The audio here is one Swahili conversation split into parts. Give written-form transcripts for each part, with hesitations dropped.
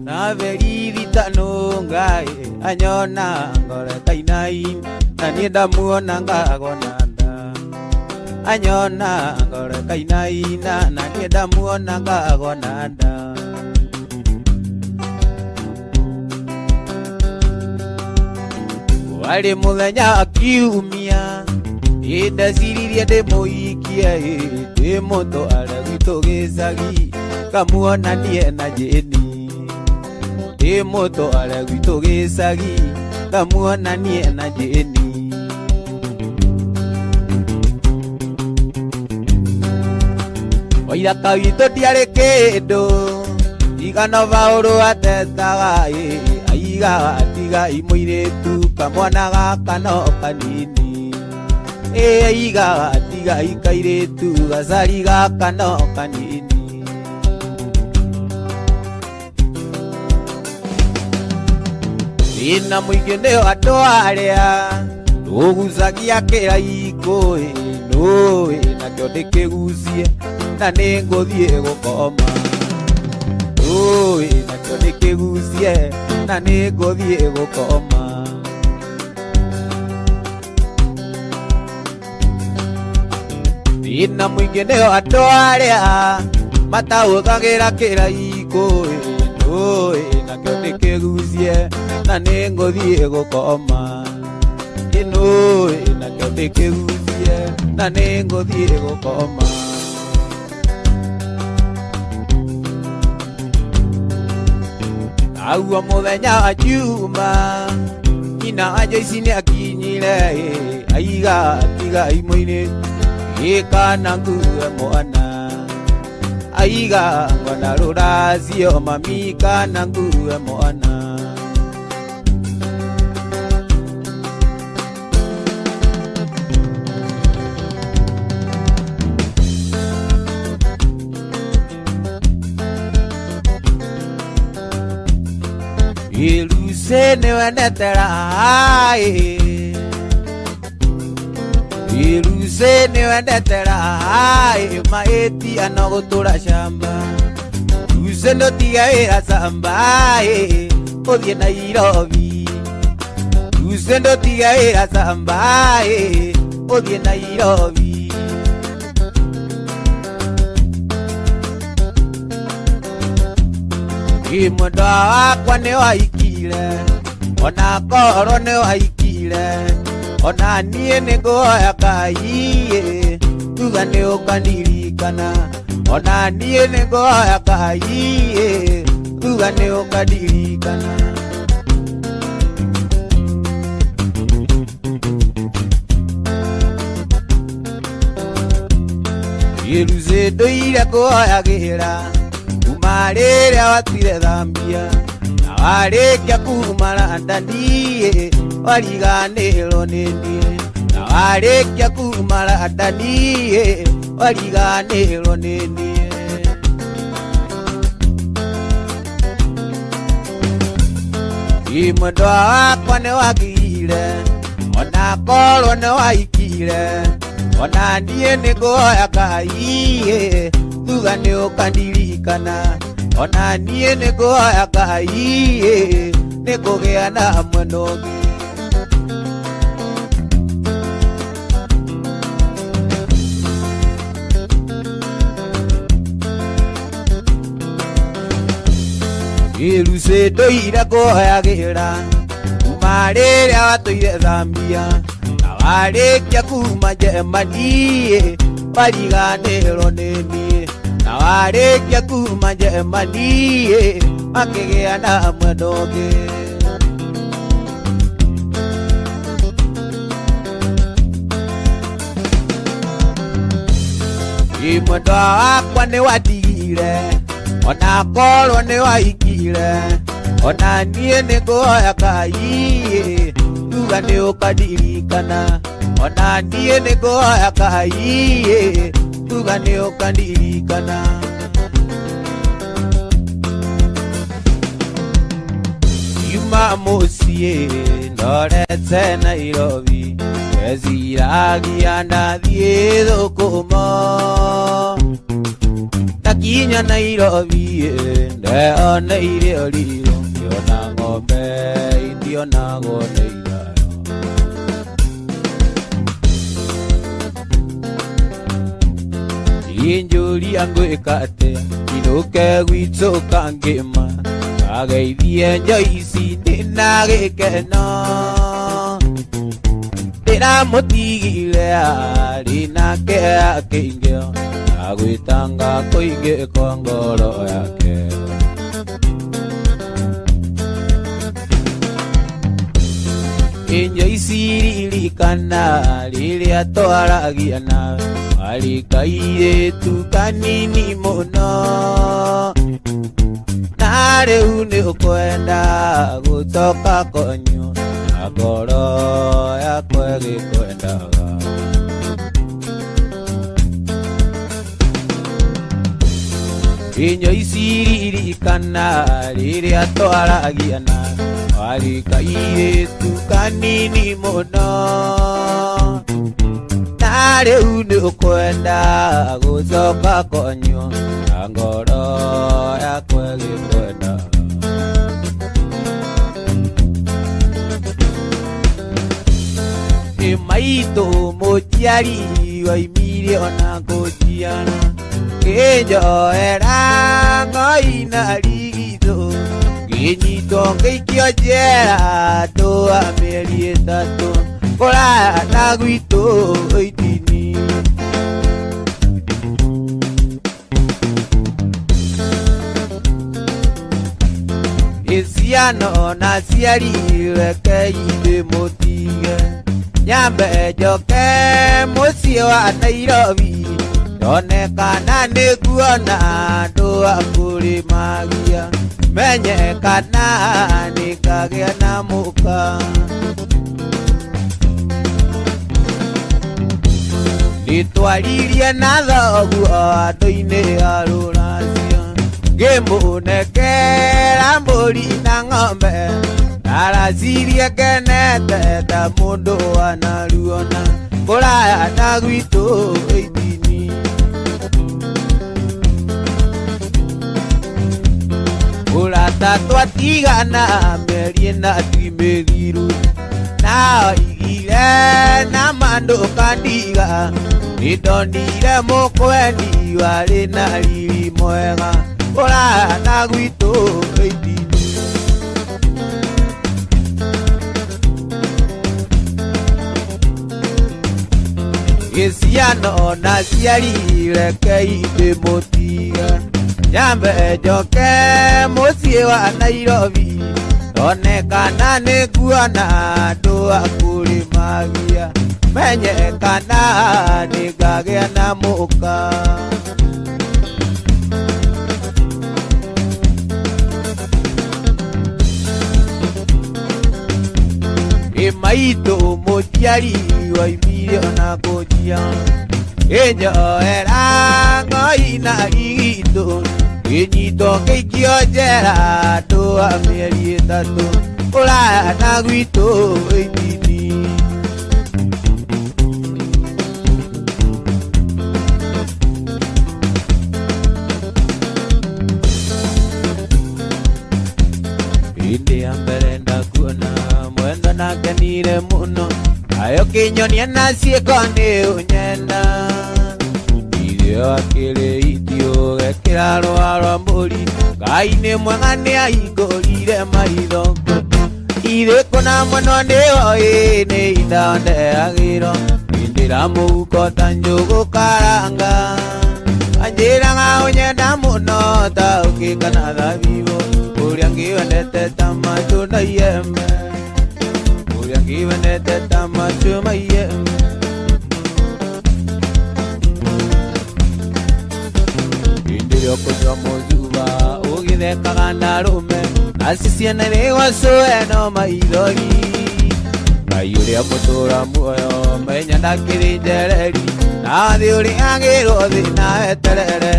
na verithita nungai anyona ngore kainai na nienda muona ngagonanda anyona ngore kainai na nienda muona ngagonanda wale muthenya akiumia indaciririe ndimuikia ndi mundu aria gwitu gicagi kamuonanie na Jeni ndi mundu aria gwitu gicagi kamuonanie na Jeni waithaka witũ ndiarĩ kĩndũ igano Paũlũ atetaga aigaga atiga imũirĩtu kamwana gaka no kanini aigaga atiga ikairĩtu gacari gaka no kanini thĩna mũingĩ nĩo andũ arĩa tũgucagia kĩraikũ nũĩ nakĩo ndĩkĩgucie na nĩngũthiĩ gũkoma nũĩ nakĩo ndĩkĩgucie na nĩngũthiĩ gũkoma thĩna mũingĩ nĩo andũ arĩa mataũkagĩra kĩraikũ nũĩ nakĩo ndĩkĩgucie na nĩngũthiĩ gũkoma nũĩ nakĩo ndĩkĩgucie na nĩngũthiĩ gũkoma Aua muthenya wa juma nyina wa Joyce nĩakinyire aiga atiga imũ-inĩ gĩkana ngue mwana aiga ngona rũracio mami kana ngue mwana Iruse niwendetera Iruse niwendetera maeti anogutura shamba Iruse ndotiga wĩra samba uthie Nairobi Iruse ndotiga wĩra samba uthie Nairobi Mwendwa wakwa nĩ waikire ona korwo nĩ waikire ona niĩ nĩngũhoya Ngai tuga nĩ ũkandirikana ona niĩ nĩngũhoya Ngai tuga nĩ ũkandirikana Iruse ndũire kũhoyagĩra rĩrĩa watuire thambia na warĩkia kuma Londoni wariganĩrwo nĩ niĩ na warĩkia kuma Londoni wariganĩrwo nĩ niĩ mwendwa wakwa nĩ wagire ona korwo nĩ waikire ona niĩ nĩngũhoya Ngai tuga nĩ ũkandirikana ona niĩ nĩngũhoya Ngai nĩngũgĩa na mwena ũngĩ Iruse ndũire kũhoyagĩra kuma rĩrĩa watũire Zambia na warĩkia kuma Germany wariganĩrwo nĩ niĩ na warĩkia kuma Germany makĩgĩa na mwena ũngĩ mwendwa wakwa nĩ watigire ona korwo nĩ waikire ona niĩ nĩngũhoya Ngai tuga nĩ ũkandirikana ona niĩ nĩngũhoya Ngai tuga nĩ ũkandirikana yuma mũciĩ ndorete Nairobi ndeciragia ndathiĩ thũkũmo Takinya Nairobi nde ona irio lilo yona ngombe ndio nago neira injuri angwikate inuke gwitso kangema ageithie njoici ndina gikeno ndira mutigire ari nake akingio agwitanga kuingi kwa ngoro yake injoici ririkana riria twaragia nawe ari kairitu kanini muno na riu ni ukwenda gucoka konyu na ngoro yakwa gikwendaga injoici ririkana riria twaragia nawe ari kairitu kanini muno na riu ni ukwenda gucoka konyu na ngoro yakwa gikwendaga maito muciari waimire ona kujiana kinjoera ngoina rigito ginyito ngĩikio njera ndũa mĩeri ĩtatũ kũraya na gwitũ itini iciano na ciari rekei ndĩmũtige nyambe njoke mũciĩ wa Nairobi ndone kana nĩguona andũ a kũrĩmagia menye kana nikagĩa na mũka nitwaririe na thoguo andũ-inĩ a rũracio ngĩmũnengera mbũri na ng'ombe ndaracirie ngenete ta mũndũ wanaruona kũraya na gwitũ itini urata twatigana mĩeri ĩna ti mĩthiru na igire na mandũ kandiga nĩndonire mũkweni warĩ na riri mwega kũraya na gwitũ itini gĩciano na ciari rekei ndĩmũtige nyambe njoke mũciĩ wa Nairobi ndone kana nĩguona andũ a kũrĩmagia menye kana nĩngagĩa na mũka maitũ mũciari waimire ona kũnjia injoera ngoina rigitũ ginyito ngĩikio njera andũ a mĩeri ĩtatũ kũraya na gwitũ itini hĩndĩ ya mbere ndakuona mwendo nakenire mũno ayo kĩnyonia na ciĩko nĩ ũnyenda ithio akĩrĩ ithio gekĩra rũa rwa mbũri Ngai nĩ mwega nĩ ahingũrire maitho irĩkũ na mũno nĩoĩ nĩ indondeagĩro indĩra mũhuko ta njũgũ karanga anjĩraga ũnyenda mũno ta ũkĩka na thabibũ ũrĩa ngĩwendete ta matunda iembe ũrĩa ngĩwendete ta matunda iembe indĩrĩa ũkũnyua mũthuba ũgĩthekaga na rũme naci ciana nĩgwacũe no maithori Ngai ũrĩa mũtũra muoyo menya ndakĩrĩ njereri na thĩ ũrĩagĩrwo thĩ na eterere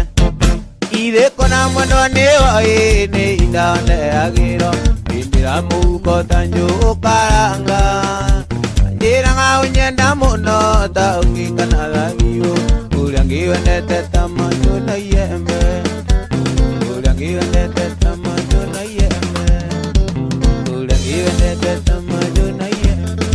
irĩkũ na mũno nĩoĩ nĩ indondeagĩro indĩra mũhuko ta njũgũ karanga anjĩraga ũnyenda mũno ta ũkĩka na thabibũ ũrĩa Ulangiwendete tamandu na yembe, ulangiwendete tamandu na yembe, ulangiwendete tamandu na yembe.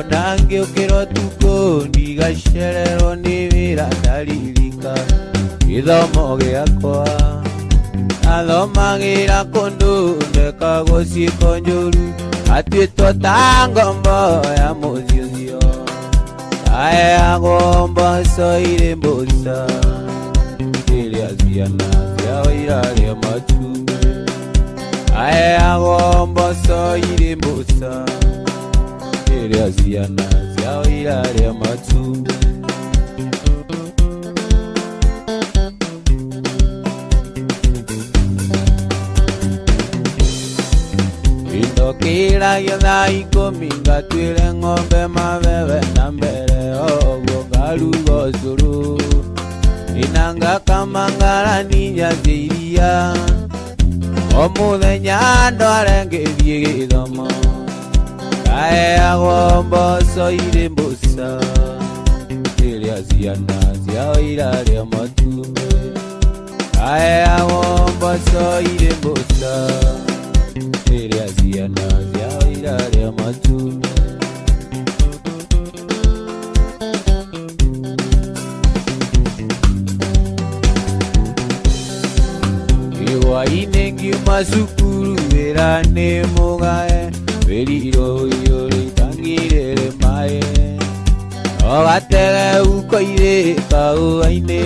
Nange ukiro tuko nigasherero nibira dalilika ithomo giakwa athomagira kundu ndekagociko njuru atwitwo ta ngombo ya muthiothio aheagwo mboco irĩ mbũca iria ciana ciao irarĩa matumbĩ aheagwo mboco irĩ mbũca iria ciana ciao irarĩa matumbĩ. Indokĩragia thaa 10 ngatuĩre ng'ombe mabebe na mbere oguo ngaruga ũcũrũ ina ngakama ngarania cia iria o mũthenya ndware ngĩthiĩ gĩthomo aheagwo mboco irĩ mbũca iria ciana ciao irarĩa matumbĩ aheagwo mboco irĩ mbũca iria ciana ciao irarĩa matumbĩ. Hwaĩ-inĩ ngiuma cukuru wĩra nĩ mũgae wĩrirwo itang'irĩrĩ maĩ ogatege ukoirĩ kaũa-inĩ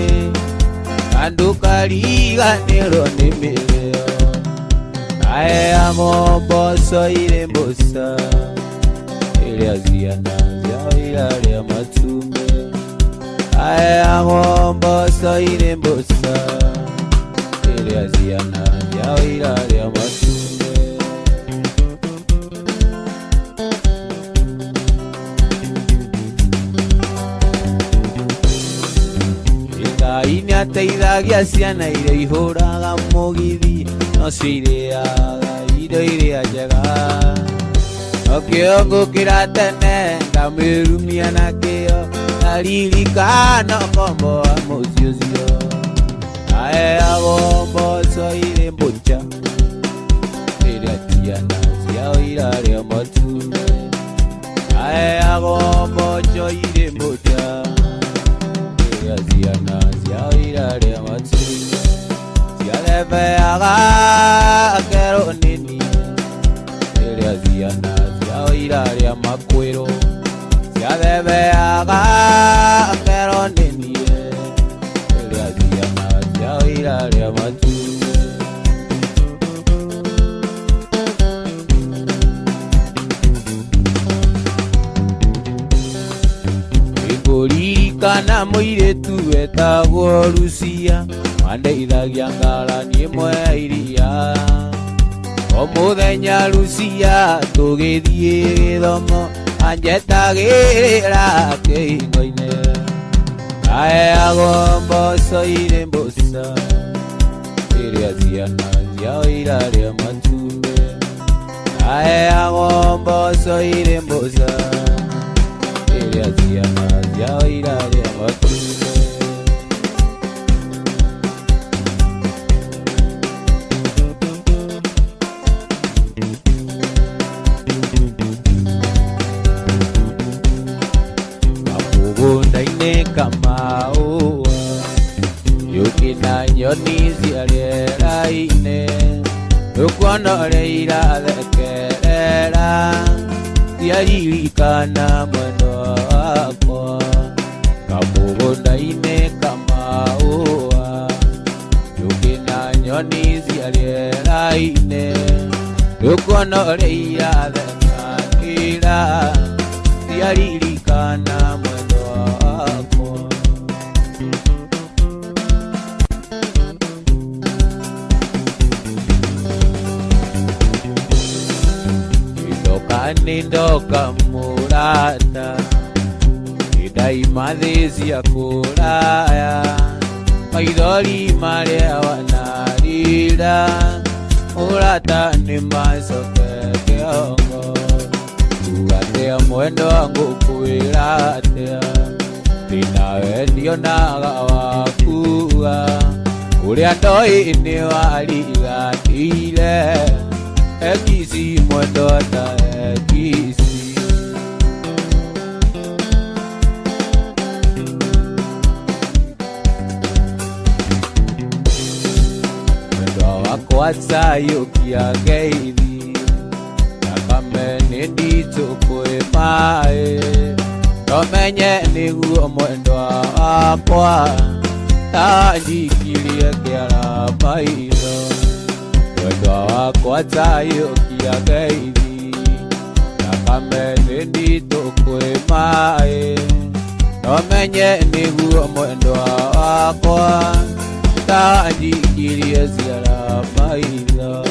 kandũ kariganĩrwo nĩ mĩrĩo aheagwo mboco irĩ mbũca iria ciana ciao irarĩa matumbĩ aheagwo mboco irĩ mbũca iria ciana ciao irarĩa matumbĩ. Ngai nĩateithagia ciana iria ihũraga mũgithi no cio irĩaga indo iria njega no kĩongũkĩra tene ngamĩrumia na kĩo ndaririkana ngombo wa mũciĩ ũcio aheagwo mboco irĩ mbũca iria ciana ciao irarĩa matumbĩ aheagwo mboco irĩ mbũca iria ciana ciao irarĩa matumbĩ ciathebeaga kero nini iria ciana ciao irarĩa makwĩrũ ciathebeaga kero nini iria ciana ciao irarĩa matumbĩ. Ngũririkana mũirĩtu wetagwo Lucia wandeithagia ngarani ĩmwe ya iria o mũthenya Lucia tũgĩthiĩ gĩthomo anjetagĩrĩra kĩhingo-inĩ aheagwo mboco irĩ mbũca iria ciana ciao irarĩa matumbĩ aheagwo mboco irĩ mbũca iria ciana ciao irarĩa matumbĩ. Mũgũnda-inĩ kamaũa njũkĩ na nyoni cia rĩera-inĩ ũkuona ũrĩa irathekerera ciaririkana mwendwa wakwa kamũgũnda-inĩ kamaũa njũkĩ na nyoni cia rĩera-inĩ ũkuona ũrĩa irathekanĩra ciaririkana mwendwa wakwa. nindoka murata idaimathisi ya kuraya maithori maria wanarira murata ni macoke kiongo ugatea mwendo wangu kwiratea ndinawe ndionaga wakuga uria ndoi-ini warigatire ekisi mwendo ta ekisi mwendo wakwa tayukia ngeithi thakame nĩ nditũ kwĩ maĩ nomenye nĩguo mwendwa wakwa tanjikirie kĩara maitho mwendwa wakwa tayũkia ngeithi thakame nĩ nditũ kwĩ maĩ nomenye nĩguo mwendwa wakwa tanjikirie kĩara maitho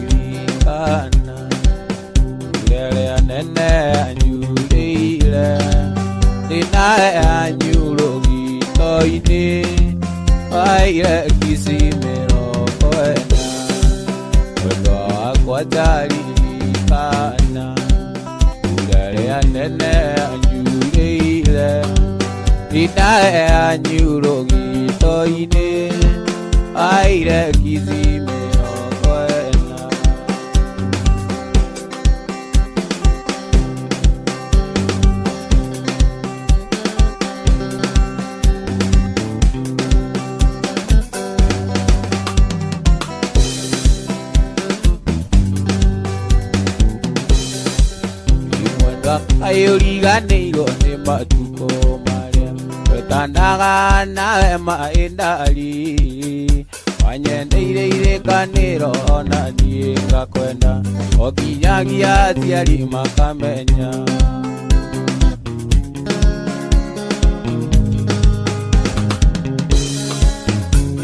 wataririkana ulele anene anyulile ninae anyulo gitoini waile kisimero kwena wendo wako wataririkana ulele anene anyulile ninae anyulo gitoini waile kisimero ayuriganĩirwo nĩ matukũ marĩa twetanaga nawe maĩndari wanyendeire irĩkanĩro ona niĩ ngakwenda o nginyagia aciari makamenya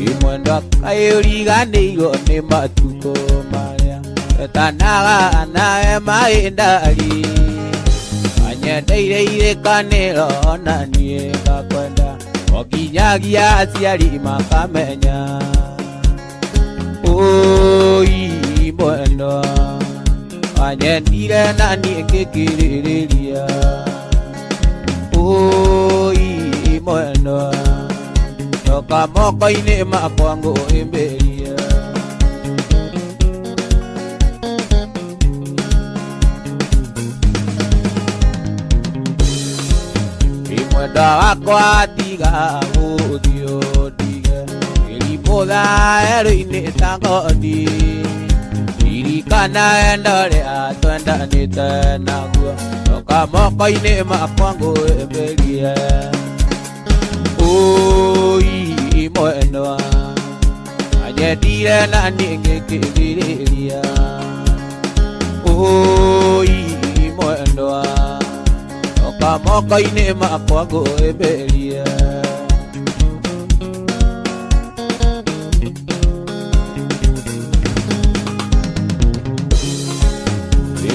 imwendwa ayuriganĩirwo nĩ matukũ marĩa twetanaga nawe maĩndari nyendeire irĩkanĩro ona niĩ ngakwenda o nginyagia aciari makamenya oi mwendwa wanyendire na niĩ ngĩkĩrĩrĩria oi mwendwa coka moko-inĩ makwa ngũhĩmbĩria mwendwa wakwa tiga gũthiĩ ũndige ngĩribũtha werũ-inĩ ta ngothi ririkana wendo rĩa twendanĩte naguo coka moko-inĩ makwa ngũhĩmbĩrie oi mwendwa wanyendire na niĩ ngĩkĩrĩrĩria oi mwendwa moko-inĩ makwa ngũhĩmbĩrie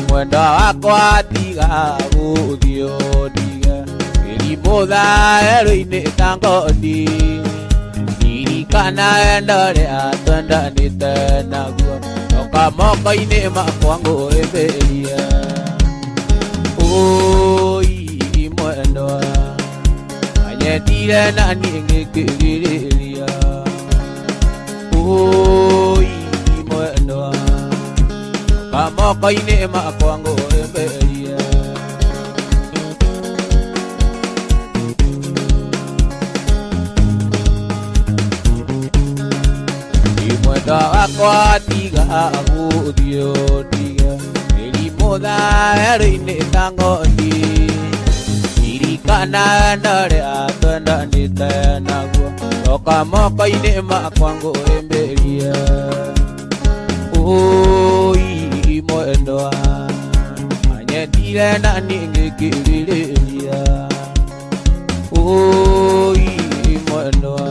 mwendwa wakwa tiga gũthiĩ ũndige ngĩribũtha werũ-inĩ ta ngothi ririkana wendo rĩa twendanĩte naguo coka moko-inĩ makwa ngũhĩmbĩrie oi mwendwa wanyendire na niĩ ngĩkĩrĩrĩria oi mwendwa coka moko-inĩ makwa ngũhĩmbĩrie mwendwa wakwa tiga gũthiĩ ũndige ngĩribũtha werũ-inĩ ta ngothi ririkana wendo rĩa twendanĩte naguo coka moko-inĩ makwa ngũhĩmbĩrie oi mwendwa anyendire na ningikiriria oi mwendwa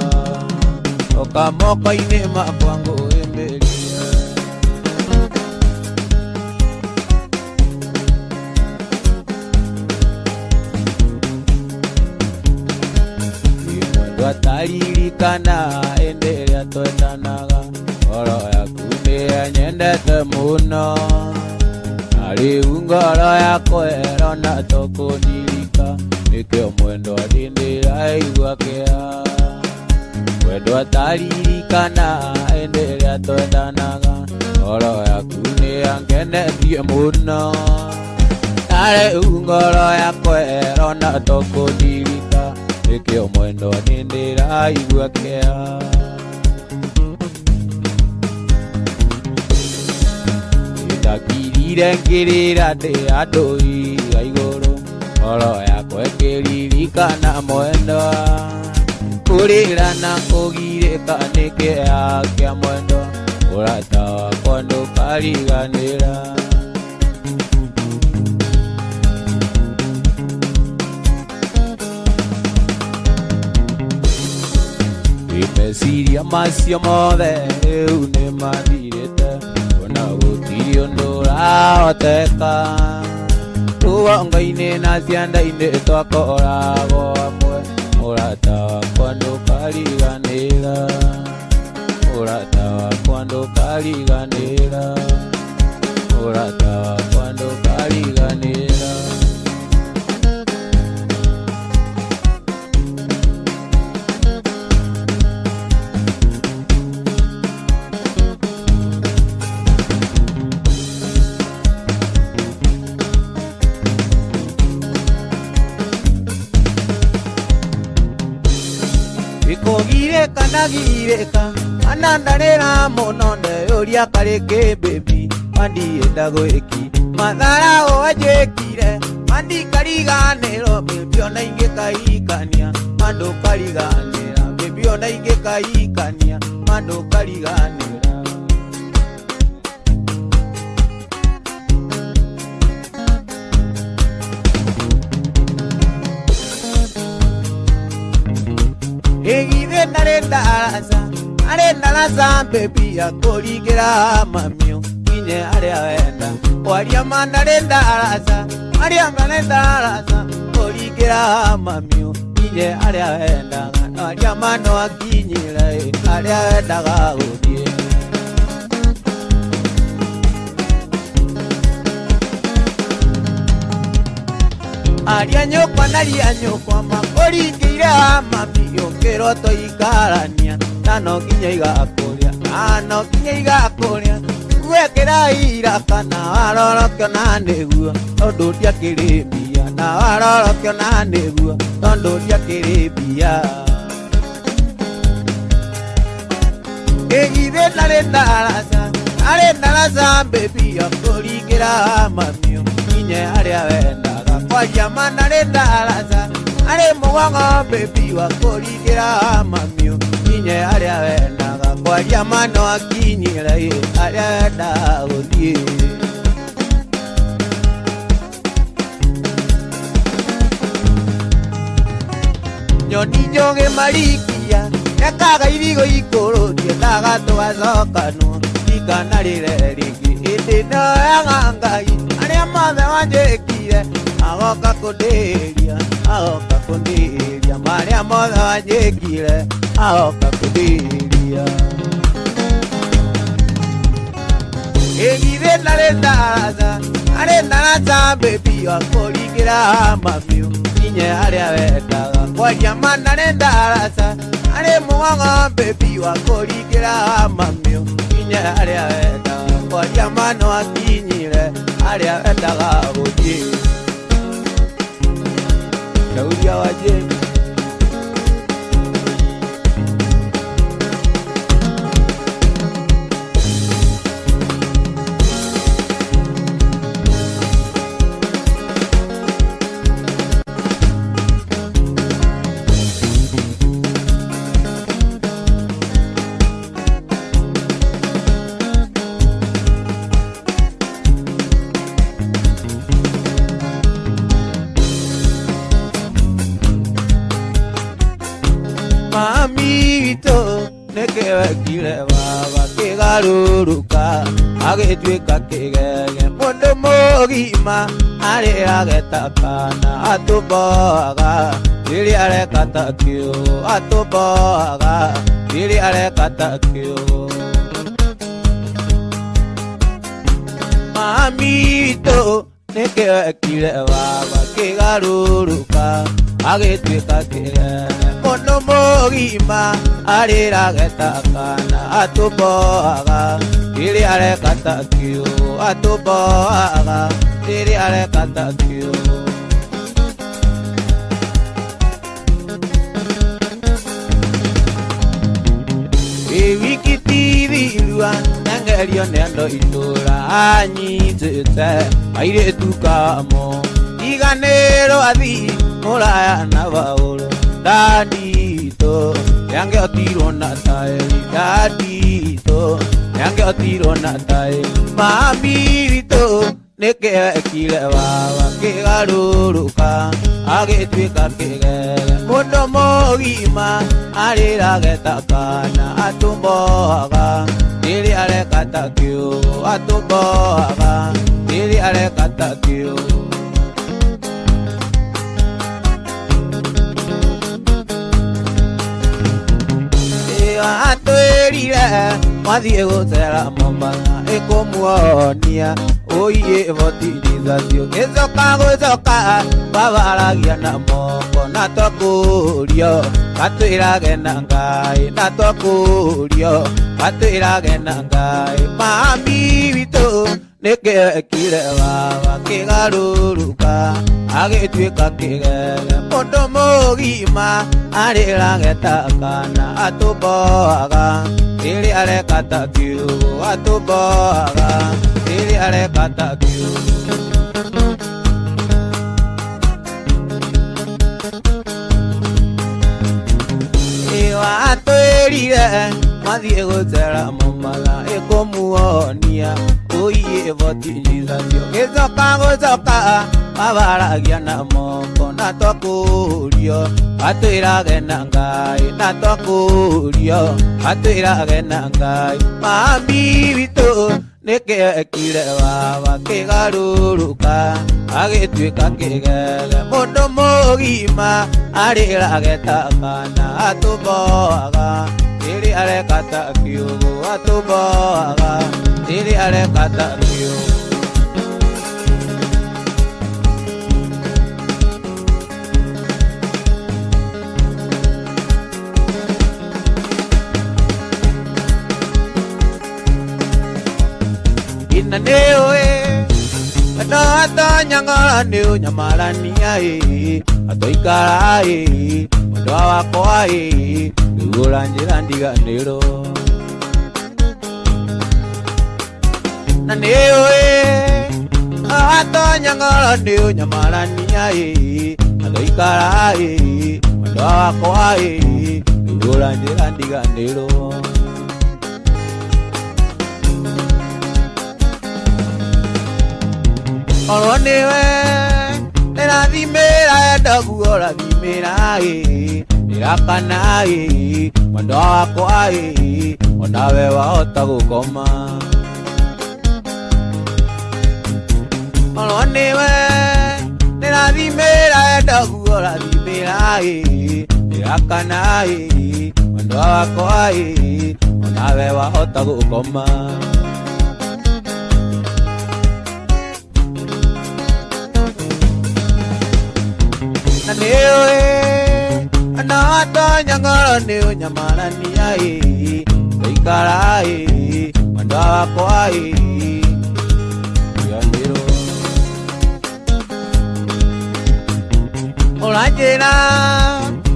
okamoka-inĩ makwa ngũĩmĩria mwendwa taririkana hĩndĩ ĩrĩa twendanaga ngoro yaku nĩyanyendete mũno na rĩu ngoro yakwa ĩrona tũkũndirika nĩkĩo mwendwa ndĩndĩraigua kĩeha mwendwa taririkana hĩndĩ ĩrĩa twendanaga ngoro yaku nĩyangenetie mũno na rĩu ngoro yakwa ĩrona tũkũndirika nĩkĩo mwendwa ndĩndĩraigua kĩeha ndakirire ngĩrĩra ndĩ andũ-iga igũrũ ngoro yakwa ĩkĩririkana mwendwa kũrĩra na kũgirĩka nĩ kĩeha kĩa mwendwa ũrata wakwa ndũkariganĩra meciria macio mothe rĩu nĩ mathirĩte ona gũtirĩ ũndũ ũrahoteka rũgongo-inĩ na cianda-inĩ twakoragwo hamwe ũrata wakwa ndũkariganĩra ũrata wakwa ndũkariganĩra ũrata wakwa ndũkariganĩra Gireka na gireka anandarĩra mũno ndeyũria karĩkĩ baby mandienda gwĩki mathara wanjĩkire mandikariganĩrwo baby ona ingĩkahikania mandũkariganĩra baby ona ingĩkahikania mandũkariganĩra Egithe narendaraza baby akũringĩra mamio nginye arĩa wenda kwaria ma narendaraza kũringĩra mamio nginye arĩa wendaga kwaria ma no akinyĩre arĩa wendaga gũthiĩ aria nyũkwa naria nyũkwa makũringĩire mami kĩroto ikarania na no nginya igakũrĩa gwekĩra ira kana warorokio na nĩguo tondũ ndiakĩrĩ mbia na warorokio na nĩguo tondũ ndiakĩrĩ mbia ĩgithe narendaraza baby akũringĩra mamio nginye arĩa wendaga kwaria ma narendaraza arĩ mũgongo baby wakũringĩra mamio nginye arĩa wendaga kwaria ma no akinyĩre arĩa wendaga gũthiĩ nyoni njũgĩ marikia ekaga irigo ikũrũ ndiendaga tũgacokanwo ikanarĩre rĩngĩ hĩndĩ ĩno ya Ngai arĩa mothe wanjĩkire agoka kũndĩria marĩa mothe wanjĩkire agoka kũndĩria ĩgithe narendaraza baby wakũringĩra mamio nginye arĩa wendaga kwaria ma narendaraza arĩ mũgongo baby wakũringĩra mamio nginye arĩa wendaga kwaria ma no akinyĩre arĩa wendaga gũthiĩ Claudia Valle Mamito nekewe kile baba kegaruruka agitwika kigege mundu mugima arira getakana atuboga riri arekata kyo atuboga riri arekata kyo Mamito nekewe kile baba kegaruruka agitwika kigege mundu mugima arira getakana atuboga riri arekata kyo atuboga riri arekata kyo wikitirirua nangerio nendo itura anyitete airetukamo iganero athi muraya na bauro dadito yange otiro na tae dadito yange otiro na tae mamito neke kile baba kegaruruka agitwika kigege mundu mugima arira getakana atumboga riri arekata kyo atumboga riri arekata kyo atwirire mwathie gucera Mombasa ikumuonia uiye votirithacio gicoka gucoka babaragia na moko na twakurio gatwirage na Ngai na twakurio gatwirage na Ngai mami witu nikekire baba kigaruruka agitwika kigege mundu mugima arira getakana atuboga riri arekata kyo atuboga riri arekata kyo atwirire mwathie gucera Mombasa ikumuonia uiye votirithacio gicoka gucoka babaragia na moko na twakurio atwirage na Ngai na twakurio atwirage na Ngai mami witu nikekire baba kigaruruka agitwika kigege mundu mugima arira getakana atuboga riri arekata kyo atuboga riri arekata kyo Nanewe ata nyangala neo nyamarania atoikara mundu wakwa ndugura njira ndiganiro nanewe ata nyangala neo nyamarania atoikara mundu wakwa ndugura njira ndiganiro Oroniwe nirathimira ndaguora thimira nirakana mundu wakwa onawe wahota gukoma Oroniwe nirathimira ndaguora thimira nirakana mundu wakwa onawe wahota gukoma Nanewe anata nyangala neo nyamarania toikara mundu wakwa ndiganiro oranjira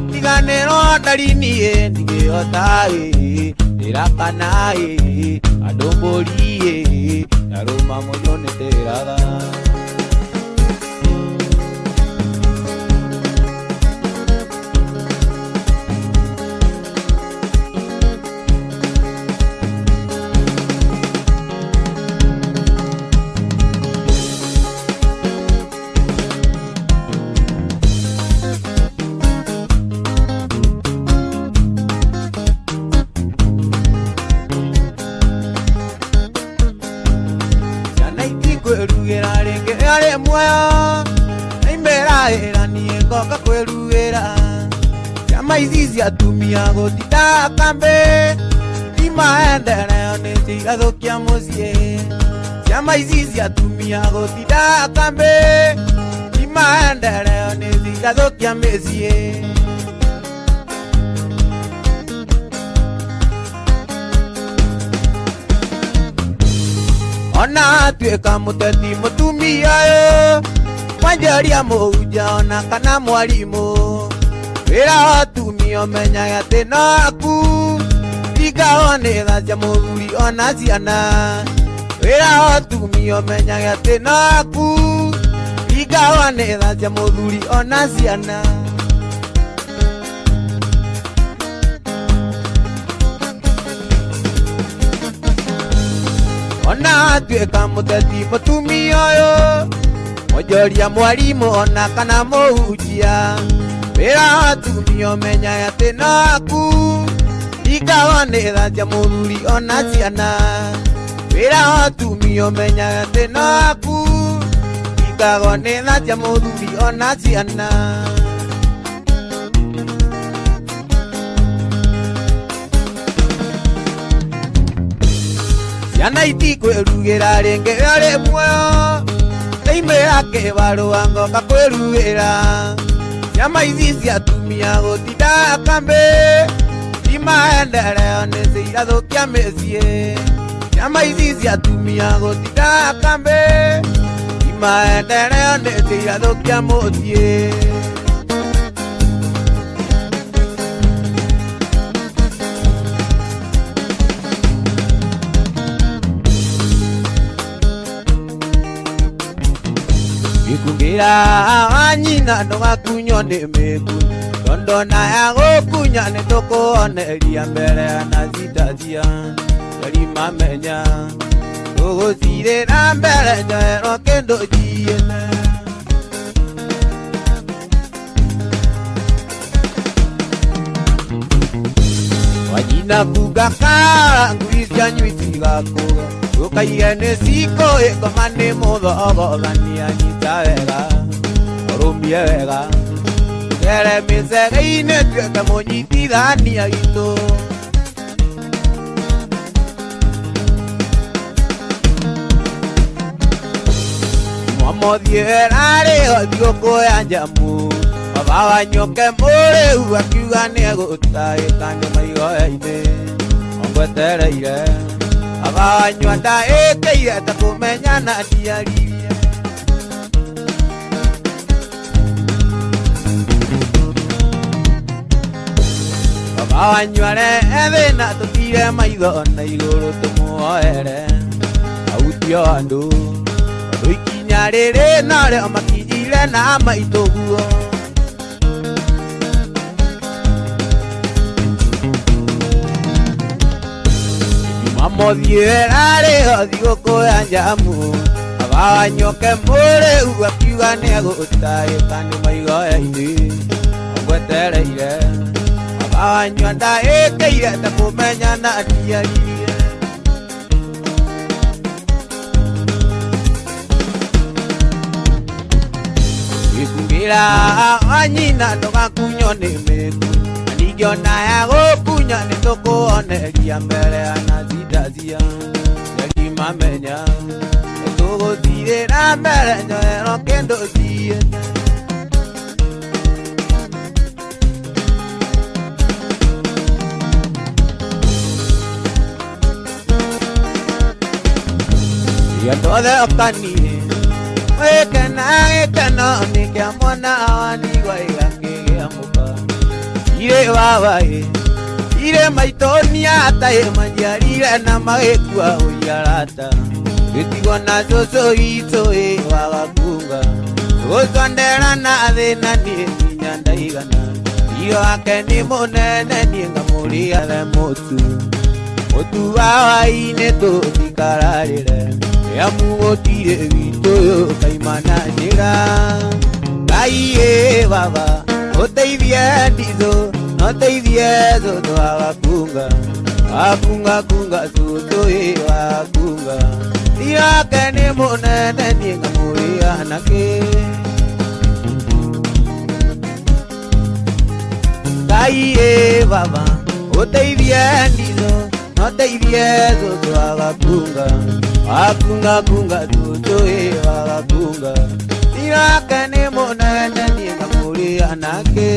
ndiganiro ndarinie ndigihota ndirakana andumbũrie narũma mũno nĩndĩraga muoyo imbera era niĩ ngoka kwĩruĩra ciama ici cia atumia gũtinda kambe imaendereo nĩ cigathũkia mũciĩ ciama ici cia atumia gũtinda kambe imaendereo nĩ cigathũkia mĩciĩ ona tuĩka mũteti mũtumia wanjaria mũhunjia ona kana mwarimũ wĩra wa atumia ũmenyaga atĩ no aku tingao nĩ tha cia mũthuri ona ciana wĩra wa atumia ũmenyaga atĩ no aku tingao nĩ tha cia mũthuri ona ciana ona tuĩka mũteti mũtumia wonjoria mwarimũ ona kana mũhunjia wĩra wa atumia ũmenyaga atĩ no aku tingao nĩ tha cia mũthuri ona ciana wĩra wa atumia ũmenyaga atĩ no aku tingao nĩ tha cia mũthuri ona ciana ciana itikwĩrugĩra rĩngĩ rĩarĩ muoyo ndaimĩra kĩbarũa ngoka kwĩrugĩra ciama ici cia atumia gũtinda kambe imaendereo nĩ cigathũkia mĩciĩ ciama ici cia atumia gũtinda kambe imaendereo nĩ cigathũkia mũciĩ Gĩkungĩra wanyina ndũgakunywo nĩ mĩku tondona ya gũkunya nĩ tũkũoneria mbere na citacia yarimamenya tũgũcirĩra mbere njoero kĩndũ njiĩte wanyina bunga kara ngui cianyu itigakũga Tukaige nĩ cikũĩ ngoma nĩ mũthogothania nyita wega ũrũmie wega tũgere mĩcege-inĩ tuĩke mũnyitithania witũ mwamũthiĩ rarĩ thigũkũ ya njamu baba wanyoke mũrĩu akiuga nĩegũtahĩka nĩ maigoya-inĩ ongwetereire abanywa ndaĩkĩire ta kũmenyana ndiaririe abanywa thĩna tũtire maitho na igũrũ tũmuoere autio andũ tondũ ikinya rĩrĩ narĩo makinyire na maitũguo Mamothiĩ rarĩho thigũkũ ya njamu baba wanyoke mũrĩu akiuga nĩegũtahĩka nĩ maigoya-inĩ ongwetereire baba wanyua ndaĩkĩire ta kũmenyana ndiaririe Gĩkungĩra wanyina ndũgakunywo nĩ mĩku ningĩ ona ya gũkunya nĩ tũkũoneria mbere na citacia yarimamenya tũgũcirĩra mbere njoero kĩndũ njiĩte Yatothe okanie wĩkena gĩkeno nĩ kĩa mwana wanigua igakĩgĩa mũka irĩ wabaĩ irĩ maitonia ataĩ manjiarire na magĩkua ũiarata gĩtigo na cũcũ itũ wagakunga gũtondera na thĩna niĩ nginya ndaigana iyo wake nĩ mũnene niĩ ngamũrĩathe mũtu wa hwaĩ-inĩ tũtikararĩre Yamu gũtirĩ witũ ũyũ kaimana njĩra Ngai baba ũteithie nditũ na ũteithie cũcũ wagakunga Wakunga kunga tutoe wakunga Tia kene monene nienga muri anake Kaiye baba Oteivie ndizo Noteivie zoto wakunga Wakunga kunga tutoe wakunga Tia kene monene nienga muri anake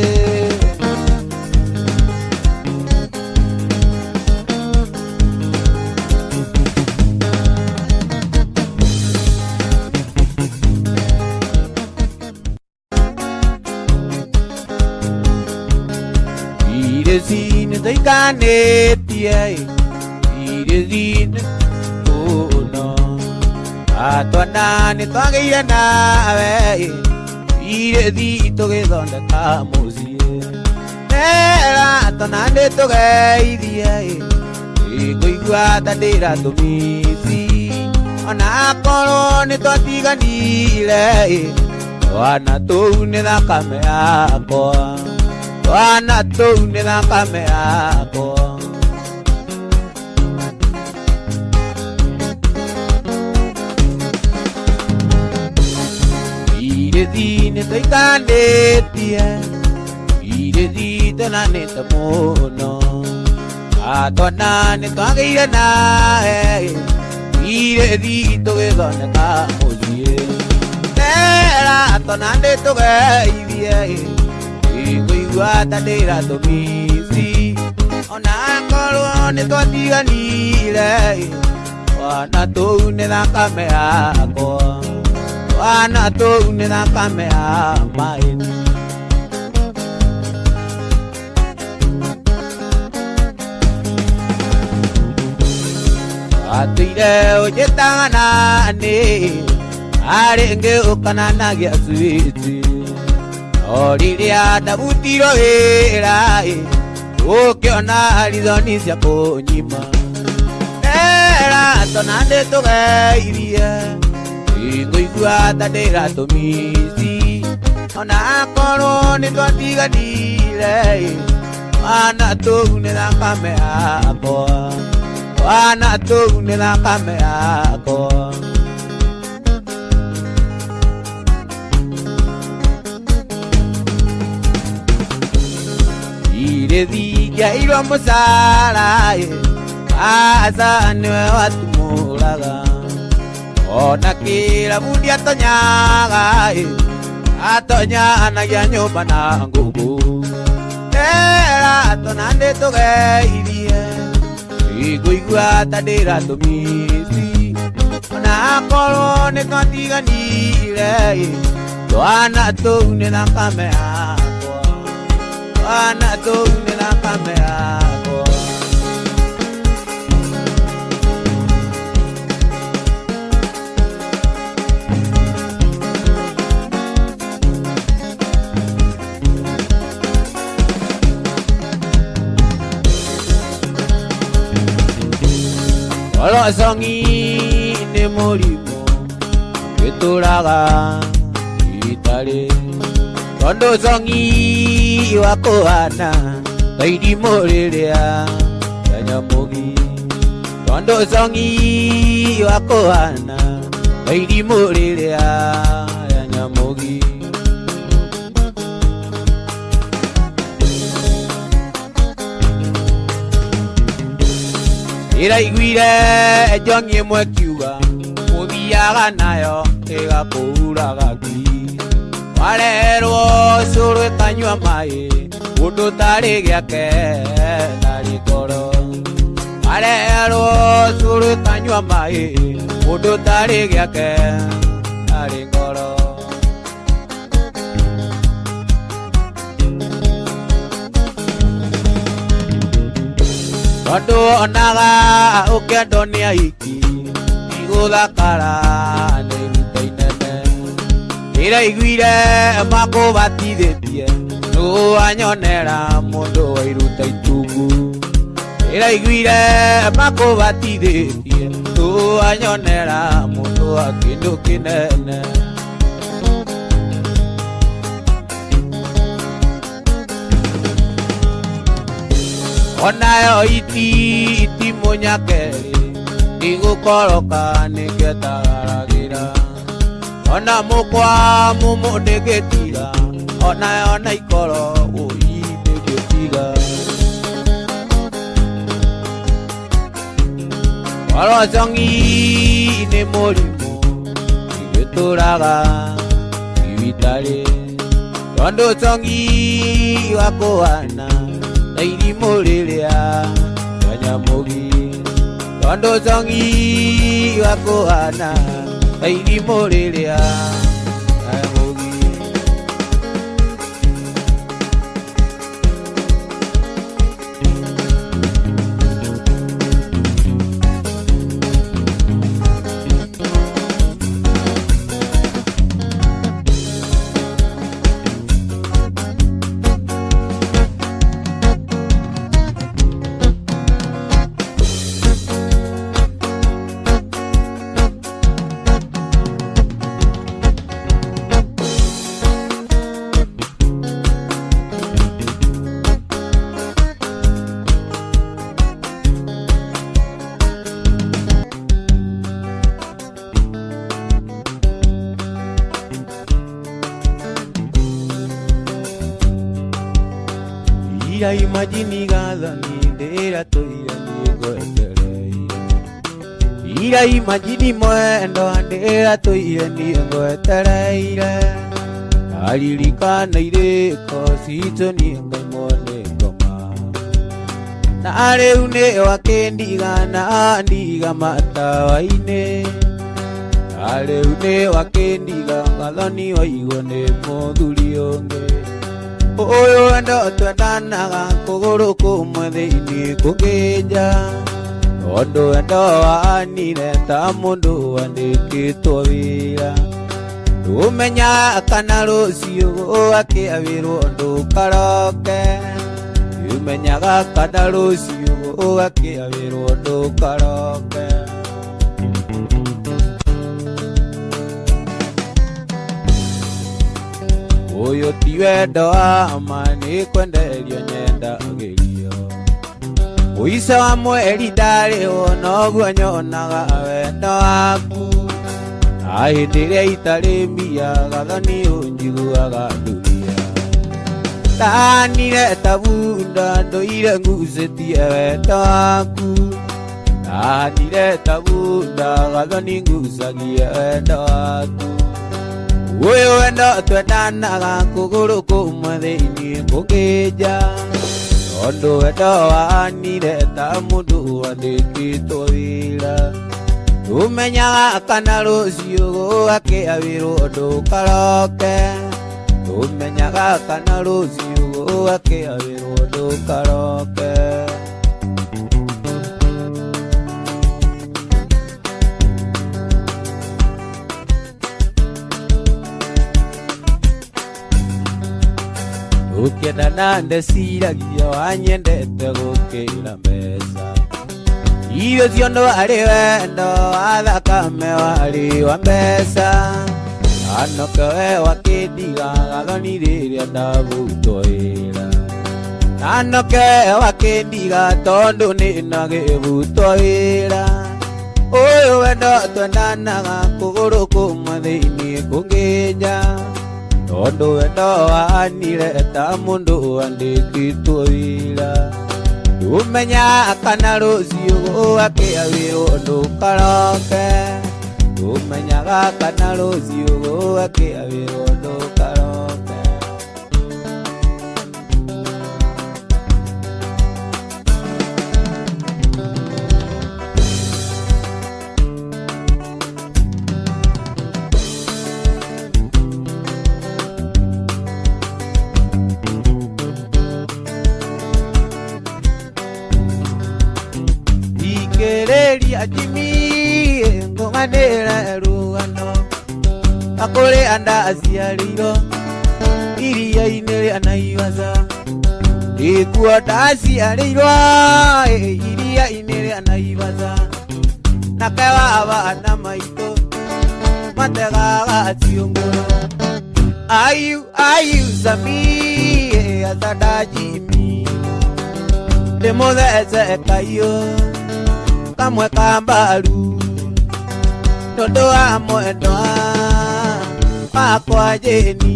Irezine daikane tiai Irezine oh no Atuanane tuangeia nawe Irezi toge donde kamusie Nera atonande toge idiai Ikoigua tadera tumisi Ona kolone tuatiganile Wana toune da kame akoa Wana toune da kame akoa Irezine toikande tia Irezite na neta mono Atonane tuangeia nae Irezito ge donde kamusie Nera atonande toge idie Ikoigua tadera tomisi Ona kolone tuatiganile Wana toune da kame akoa Wana toune da kame amaini Atuire ojetanane Arenge okanana gya switi Oriria dabutiro era Okiona rizoni sia konyima Era tonande toge iria Ikoigua tadera tomisi Ona korone tuatiganile Wana toune da kame akoa Wana toune da kame akoa Irezi ya ilo musala Asa niwe watu mulaga Ona kila budi atonyaga Atonyana ya nyoba na ngugu Nera atonande toge ilie Ikoigua tadera tomisi Ona kolone tuatiganile Wana toune da kame akoa Wana toune da kame akoa Olo songi ne morimo Keturaga itale Kondo songi wakohana Kaidi morerea Yanyamogi Kondo songi wakohana Kaidi morerea Yanyamogi Ira iguire jongi mwekiuga Muthiaga nayo ega kuraga ki Warerwo cũrũ ĩkanyua maĩ Mũndũ tarĩ gĩake ndarĩ ngoro Warerwo cũrũ ĩkanyua maĩ Mũndũ tarĩ gĩake ndarĩ ngoro Tondũ onaga ũkĩendwo nĩ aiki Igũthakara nĩ iruta inene Iraiguire makũbatithĩtie Nũũ wanyonera mũndũ wa iruta itungu Iraiguire makũbatithĩtie Nũũ wanyonera mũndũ wa kĩndũ kĩnene onayo iti munyakeri igukoroka niketagaragira ona mukwa mumundegetiga onayo naikoro uidegetiga Orozongi ni murimu igituraga ibitare Tondo zongi wakoana na irimu riria Kanyamugi Tondo zongi wakoana na irimu riria Kanyamugi Ira imagini gadani ndera toira nigoeterei Ira imagini mwendo ndera toira nigoetereire Aririkana ireko sito ningaimone ngoma Na rĩu nĩ wakendiga na ndiga matawa-inĩ Na rĩu nĩ wakendiga gathoni waigwo nĩ mũthuri ũngĩ Oyo ndo twendanaga kũgũrũ kũmwe thĩinĩ kũngĩnja Tondũ endo wanire ta mũndũ wandĩkĩtwo wĩra Ndũmenya kana rũciũ gũgakĩawĩrwo ndũkaroke Ndũmenyaga kana rũciũ gũgakĩawĩrwo ndũkaroke Uyu ti wendo wa ma nĩ kwenderio nyenda gerio Ũico wa mweri ndarĩ noguo nyonaga wendo waku Hĩndĩ ĩrĩa itarĩ mbia gathoni ũnjiguaga nduria Ndanire ta bunda ndũire ngucĩtie wendo waku Ndanire ta bunda gathoni ngucagie wendo waku Uyu wendo twendanaga kũgũrũ kũmwe thĩinĩ kũngĩnja Tondũ wendo wanire ta mũndũ wandĩkĩtwo wĩra Ndũmenyaga kana rũciũ gũgakĩawĩrwo ndũkaroke Ndũmenyaga kana rũciũ gũgakĩawĩrwo ndũkaroke Ũkĩendana ndeciragia wanyendete gũkĩra mbeca Irio ciondo arĩ wendo wa thakame warĩ wa mbeca Anoke we wakĩndiga gathoni rĩrĩa ndabutwo wĩra Anoke we wakĩndiga tondũ nĩna gĩbutwo wĩra Ũyũ wendo twendanaga kũgũrũ kũmwe thĩinĩ kũngĩnja Tondũ wendo wanire ta mũndũ wandĩkĩtwo wĩra Ndũmenya kana rũciũ gũgakĩawĩrwo ndũkaroke Ndũmenyaga kana rũciũ gũgakĩawĩrwo ndũkaroke Kereria Jimmy ng'omanĩra rũgano Akũrĩ anda aciarĩirwo iria-inĩ rĩa Naivasha Ikuo ndaciarĩirwo iria-inĩ rĩa Naivasha Nake baba na maitũ mategaga ciũngũrũ Ayu Sami asada Jimmy Ndimũthece kahiũ kamwe ka mbaru nĩũndũ wa mwendwa wakwa Jane.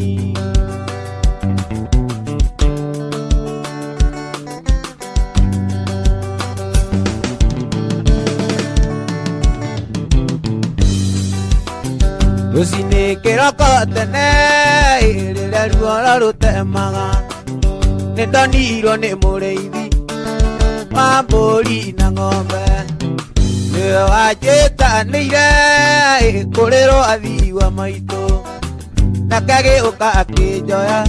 Rũcinĩ kĩroko tene rĩrĩa ruoro rũtemaga, nĩndonirwo nĩ mũrĩithi wa mbũri na ng'ombe, nĩwe wanjĩtanĩire kũrĩ rwathi wa maitũ, nake agĩũka akĩnjoya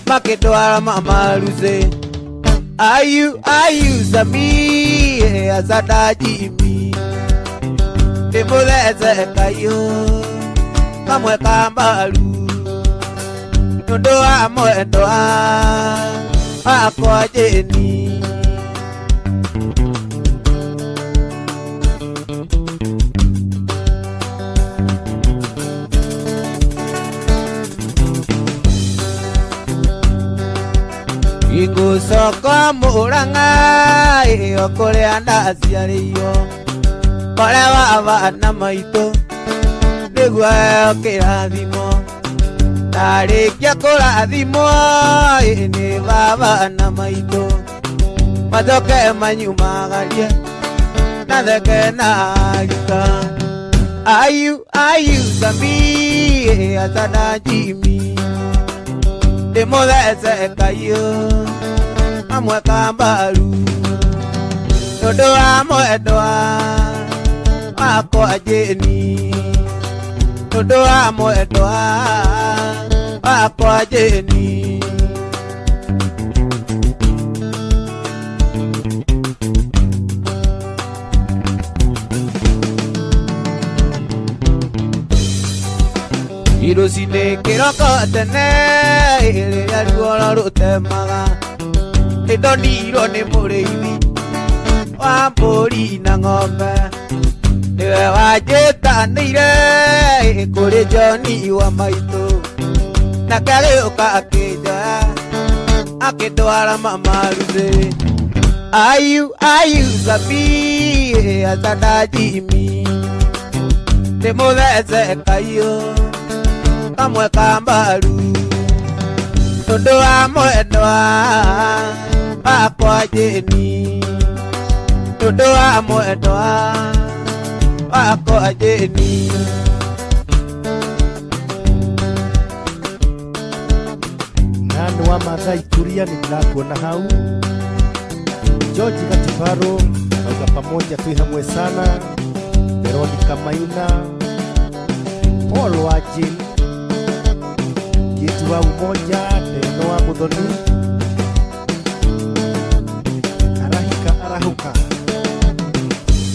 makĩndwara mama Lucy. Ayu Sami acanda Jimmy, ndĩmũthece kahiũ kamwe ka mbaru nĩũndũ wa mwendwa wakwa Jane. Ngũcoka Mũrang'a ĩyo kũrĩa ndaciarĩirwo, kũrĩa wa bana maitũ nĩguo heo kĩrathimo, ndarĩkia kũrathimwo nĩ bana maitũ macoke manyumagarie na theke na rika. Ayu Sami acanda Jimmy, ndĩmũthece kahiũ kamwe ka mbaru nĩũndũ wa mwendwa wakwa Jane, nĩũndũ wa mwendwa wakwa Jane. Rũcinĩ kĩroko tene rĩrĩa ruoro rũtemaga, nĩndonirwo nĩ mũrĩithi wa mbũri na ng'ombe, nĩwe wanjĩtanĩire kũrĩ John wa maitũ, nake agĩũka akĩnjoya akĩndwara mama Lucy. Ayu Sami acanda Jimmy, ndĩmũthece kahiũ kamwe ka mbaru nĩũndũ wa mwendwa wakwa Jane, nĩũndũ wa mwendwa wakwa Jane. Nani wa Maathai Kuria ninakuona hau. George Katibaro auga pamoja tu hamwe sana. Veronica Maina, Paul Wajin, Kitu wa umoja, Teno wa Muthoni, Arahuka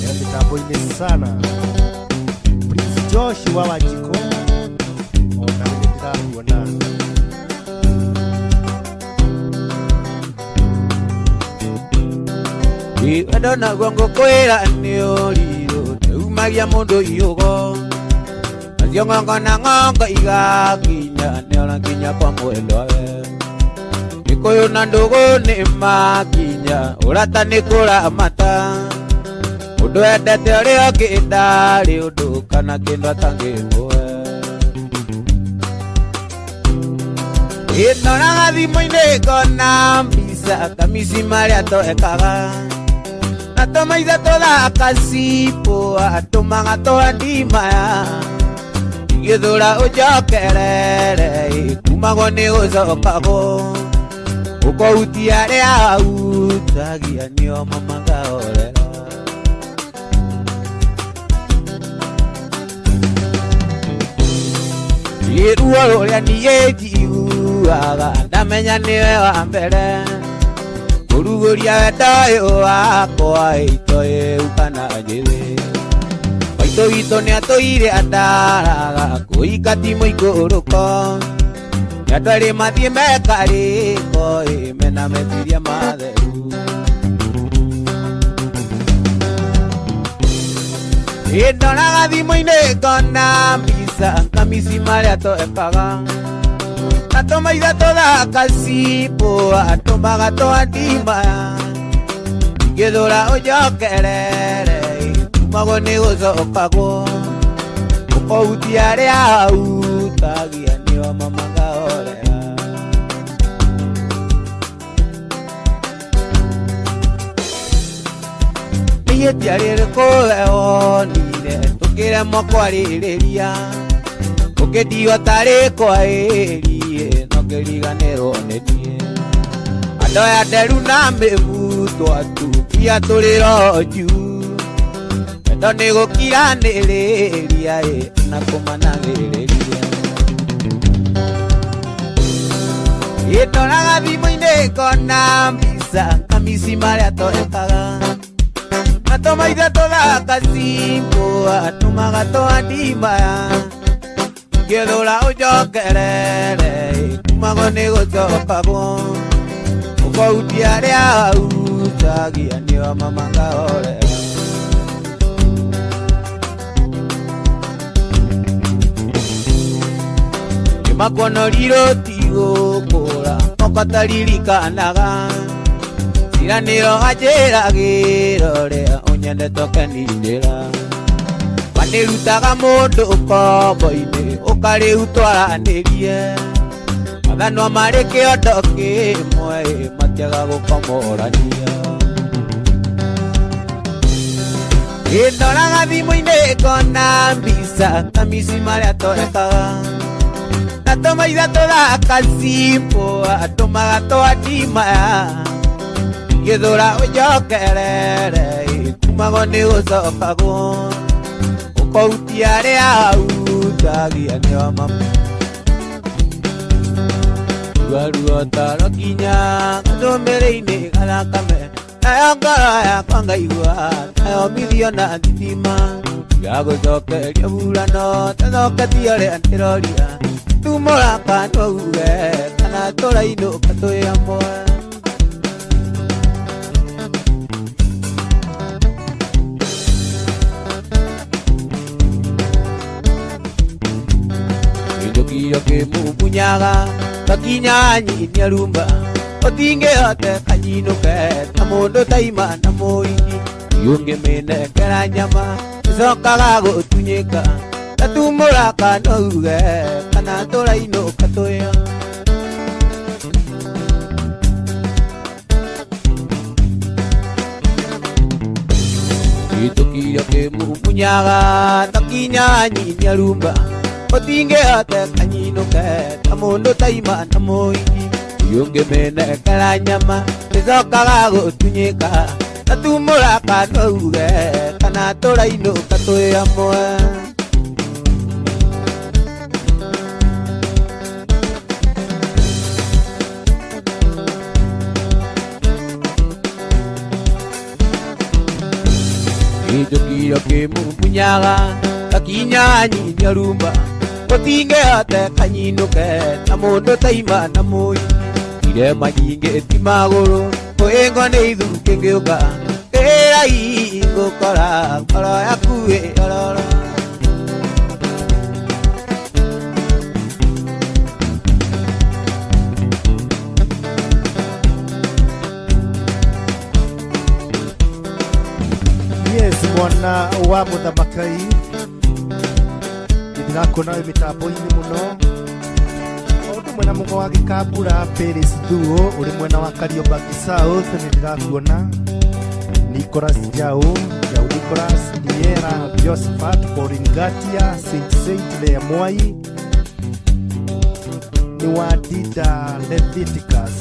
ya mitambo ine sana. Prince Joshua wa Jiko ona nĩndĩrakuona. Wendo naguo ngũkwĩra nĩ ũrirũ, ndĩumagia mũndũ iũgo, nacio ng'ongo na ng'ongo igakinya, nĩonakinya kwa mwendwawe. Gĩkũyũ na ndũgũ nĩ makinya, ũrata nĩ kũramata, mũndũ endete ũrĩa ũngĩ ndarĩ ũndũ kana kĩndũ atangĩmũhe. Ĩnoraga thimũ-inĩ ngona mbica kamisi marĩa twekaga, na tũmaithe tũthaka cipo atũmaga twandimaya, igĩthũra ũnjokerere kumagwo nĩ gũcokagwo, ũkũhutia arĩa ahutagia nĩo mamagahorera. Ruo rũrĩa niĩ njiguaga ndamenya nĩwe wa mbere, kũrugũria wendo ũyũ wakwa itoĩ kana njĩthĩ. Maitũ witũ nĩatũire andaraga, kũhika ti mũikũrũko, nĩandũ erĩ mathiĩ mekarĩko mena meciria matheru. Ndoraga thimũ-inĩ ngona mbica kamisi marĩa twekaga, na tũmaithe tũthaka cipo atũmaga twandimaya, Githura ujokerere tumago ni gucokago ukouti aria utagia nio mamagaorera niĩ ndiarĩrĩ kũweonire tũkĩremwo kwarĩrĩria ũkĩndio tarĩ kwaĩrie no ngĩriganĩrwo nĩ niĩ andũ aya nderu na mĩbu twatukia tũrĩro njuu endo nĩ gũkiranĩrĩria na kũmanagĩrĩria ĩndoraga thimũ-inĩ ngona mbica kamisi marĩa twekaga na tũmaithe tũthaka simbo atũmaga twandimaya ngĩthũra ũnjokerere tumago nĩ gũcokagwo ũkouti arĩa utagia nĩo mamagaorera makonorirwo tigũkũra okataririkanага ciranĩro anjĩragĩro rĩa ũnyendete ũkenindĩra manĩrutaga mũndũ ũkombo-inĩ ũkarĩu twaranĩrie mathanwa marĩ kĩondo kĩmwe matiaga gũkomorania ĩndoraga thimũ-inĩ ngona mbica kamisi marĩa twekaga na tũmaithe tũthaka simbo atũmaga twandimaya ngĩthũra ũnjokerere tumago nĩ gũcokagwo ũkouti arĩa utagia nĩo mama ruo taro kinya gathũmbĩrĩ-inĩ gathakame nayo ngoro yakwa ngaigua nayo mithio na thitima ngagũcokeria burano tathoketie ũrĩa ndĩroria tumũraka nouge kana tũrainũka twĩ amwe gĩthũkio kĩmumpunyaga gakinya nyinia rumba ũtingĩhote kanyinũke ta mũndũ taima na mũigi yũngĩmĩnengera nyama ĩcokaga gũtunyĩka tatumũraka nouge kana tũrainũka twĩa gĩthũkio kĩmumpunyaga gakinya nyinia rumba ũtingĩhote kanyinũke ta mũndũ taima na mũigi yũngĩmĩnengera nyama ĩcokaga gũtunyĩka tatumũraka nouge kana tũrainũka twĩ amwe gĩthũkio kĩmumpunyaga gakinya nyinia rumba ũtingĩhote kanyinũke ta mũndũ taima na mũigi irema nyingĩ ti magũrũ kwĩngo nĩ ithukĩ ngĩũka kĩrai ngũkora ngoro yaku ĩororo Yes, mwana wa mũthamaki ndĩrakũona wĩ mĩtambo-inĩ mũno ũndũ mwena mũgo wa Gĩkambura Paris Thuo ũrĩ mwena wa Kariobangi South nĩndĩrakuona Nicholas Njau Nicholas Niera Josephat Poringatia Saint Lea Mwai ni wa Dida Leviticus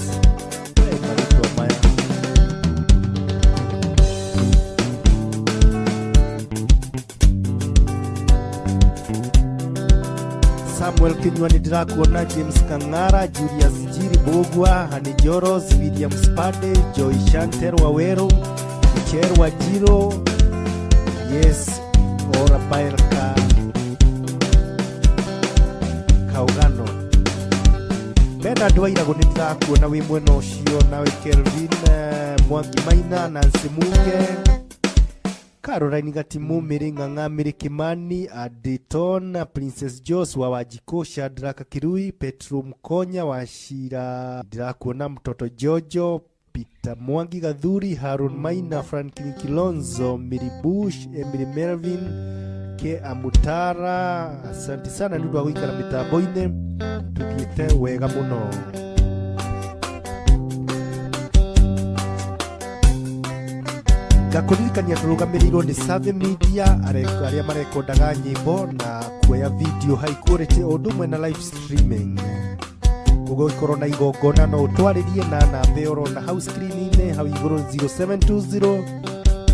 Samuel Kinyua nĩndĩrakuona James Kang'ara Julius Jiri Bogwa Hani Joros William Spade Joy Chantel Waweru Michel Wajiro Yes Ora Bailka Kaugano Bena Dwairago nĩndĩrakuona wĩ mwena ũcio nawe Kelvin Mwangi Maina Nancy Munge Caroline Gatimu Miringanga Mirikimani Aditon Princess Joshua Wajiko Shadraka Kirui Petro Mkonya Washira ndĩrakuona mtoto Jojo Peter Mwangi Gathuri, Harun Maina, Franklin Kilonzo, Miri Bush, Emily Melvin, Ke Amutara. Asante sana ndugu wa kuikara mitambo-ini, tuthiete wega muno. Gakuririkania turugamiriro ni Save Media aria marekondaga nyimbo na kuoya video high quality odumwe na live streaming. Gugikorwo na igongona no utwaririe na namba yorona house screen-ini hau iguru 0720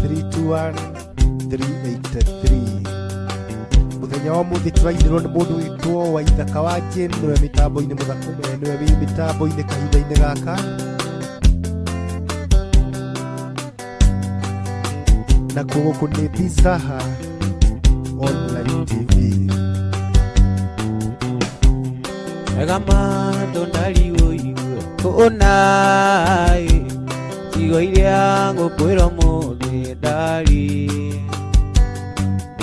321 383. Muthenya wa muthi turainirwo ni mundu witwo wa ithaka wa Jane, niwe mitambo-ini muthakume, niwe wi mitambo-ini kahinda-ini gaka. Na kuguku ni Bizaha Online TV. Egama tondaliwo iwe kuonai tigo iria ngukwira muthi ndari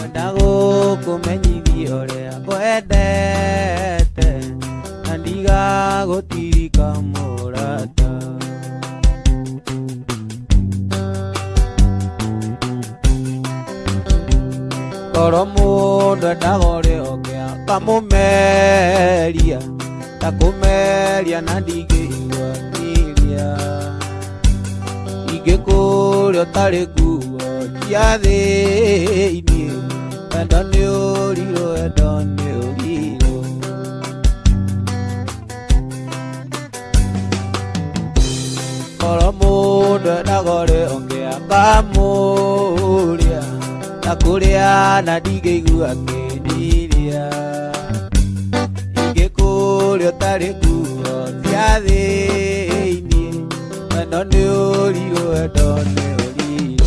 ndago kumenyithia uria kwendete na ndiga gutirika murata. Koro mundu ndagore ogea kamumeria takumeria na ndigĩigua kiria ingĩkũrĩa ũtarĩ nguo cia thĩinĩ. Wendo nĩ ũrirũ, wendo nĩ ũrirũ. Koro mũndũ endagore ongea kamũria takũrĩa na ndigĩigua kĩnyiria. Ingĩkũrĩa ũtarĩ nguo cia thĩinĩ. Wendo nĩ ũrirũ, wendo nĩ ũrirũ.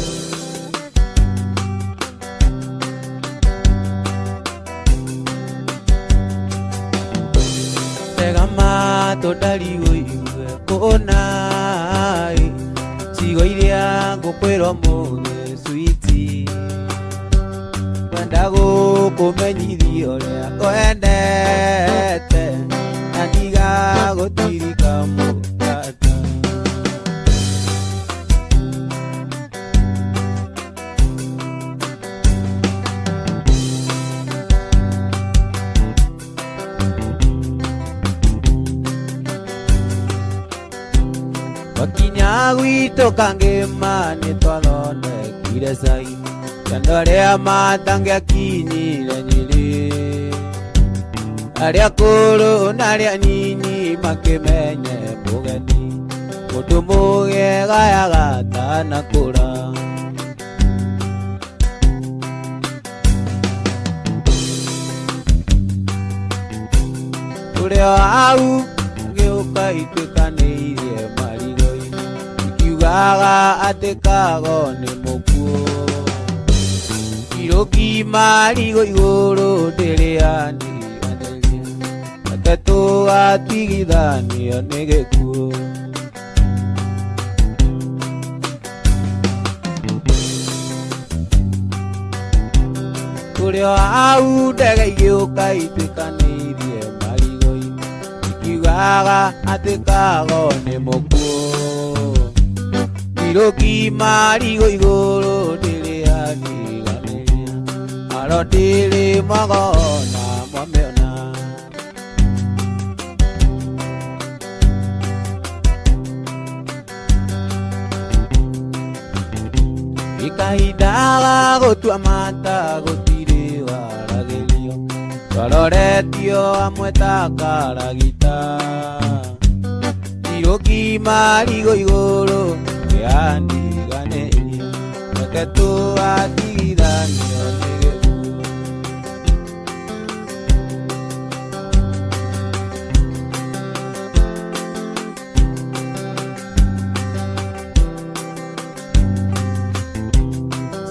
Tega matũ ndariũ igue kũnai cigo iria ngũkwĩrwo mũthĩ switi. Kwenda gũkũmenyithia ũrĩa kwendete na ndiga gũtirika mũrata. Wakinya gwitũ Kangĩma nĩtwathondekire cai, andũ arĩa matangĩakinyire Nyĩrĩ, arĩa akũrũ na arĩa anini makĩmenye mũgeni, mũndũ mũgega atanakũra. Ũrĩa hau agĩũka ituĩkanĩirie marigũ-inĩ, ikiugaga atĩ Kago nĩ mũkuũ. Iroki marigũ igũrũ ndĩrĩanĩria, atatũ atigithanio nĩ gĩkuũ. Ũrĩa hau ndege igĩũka ituĩkanĩirie marigũ-inĩ, ikiugaga atĩ Kago nĩ mũkuũ. Iroki marigũ igũrũ ndĩrĩanĩria, arotiri magona mwameona. Ikahinda ga gũtua mata gũtirĩ waragĩrio, twaroretio amwe ta karagita. Iroki marigũ igũrũ rĩandiganĩria, reke tũatigithanio nĩ gĩkuũ.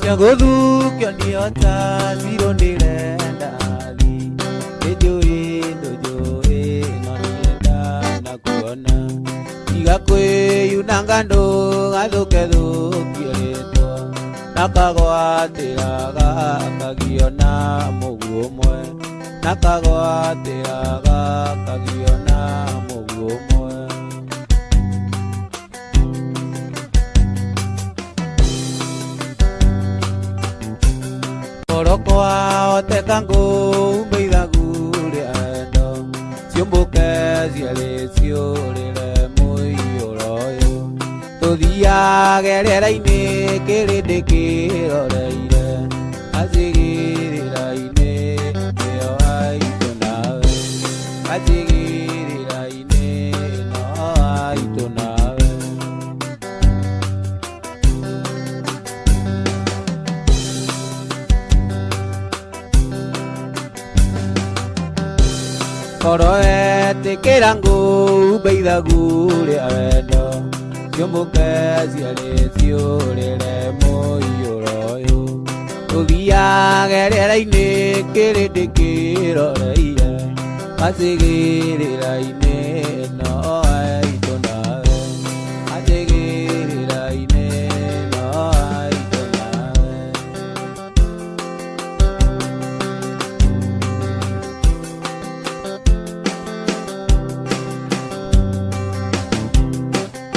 Cia gũthukio ndio ta ziro ndĩrenda thi, nĩnjũĩ ndũnjũĩ no nĩenda na kuona. Iga kwĩyunanga ndũgathũke thũkio rĩtwa, nakagwatĩraga kagio na mũguũ ũmwe, nakagwatĩraga kagio na mũguũ ũmwe. kango umeida gure ando siomboke ziale siolele moyoroyo todia gereraine kerede keroreire azigiriraine eo aitonawe azigiriraine no aitonawe Koroe te kerango beida gure arendo siomboke ziale siolele moyoroyo todia gereraine kerede keroreire azigiriraine no aitonawe azigiriraine no aitonawe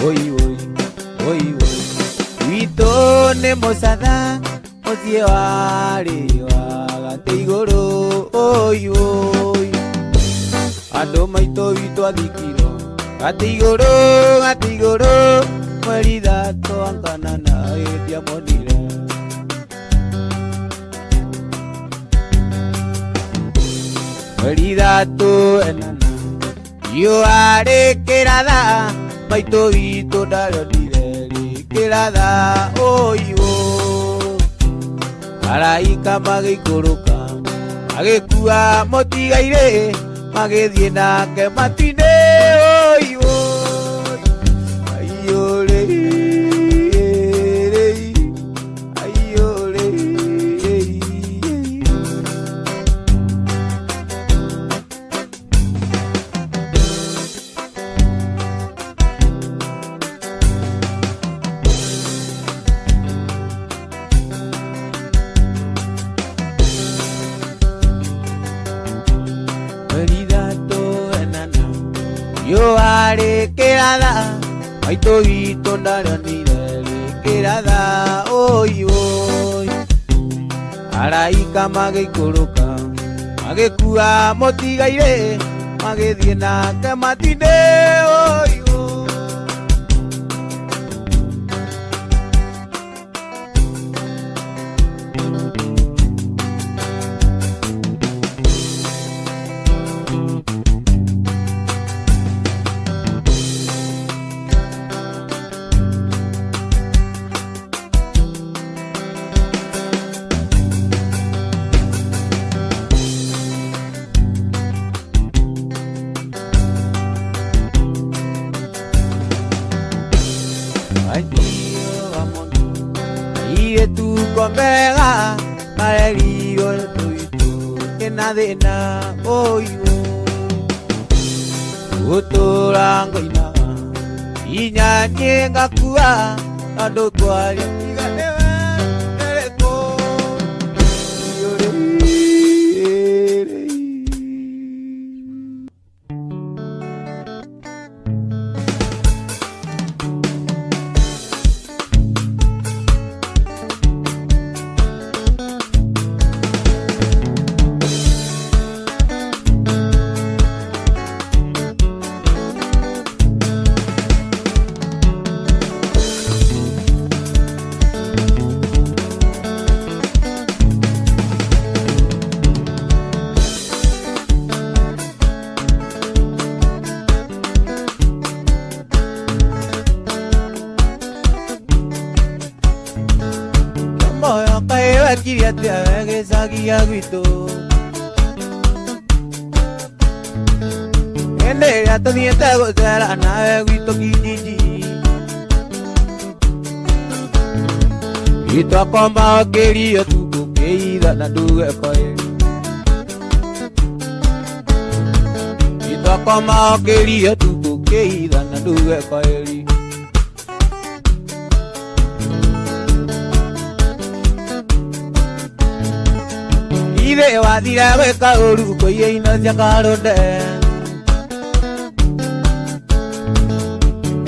Oi oi oi oi Wito ne mosada osie wari wa teigoro oi oi Ando maito wito adikiro gatigoro marida to ankanana etia monire marida to enana yo are kerada maito wito darire kerada oi oi Araika magikoroka agekua motigaire magethie nake matine oi oi aiole aiole Yo are kerada, maito vito naranire kerada, oi oi. Araika magikoroka, magekua motigaire, magethie nake matine, oi oi. Y tu convega para el río el tuito que nadena hoy utorango ina inya nyenga kuwa ando twali iganewe ereko Kiriate age sagia guito Ende ya toniente gozara na guito kijiji Ito akoma keria tu keida na duge pae Ito akoma keria tu keida na duge pae Ide wadira weka oru koye ina jakarode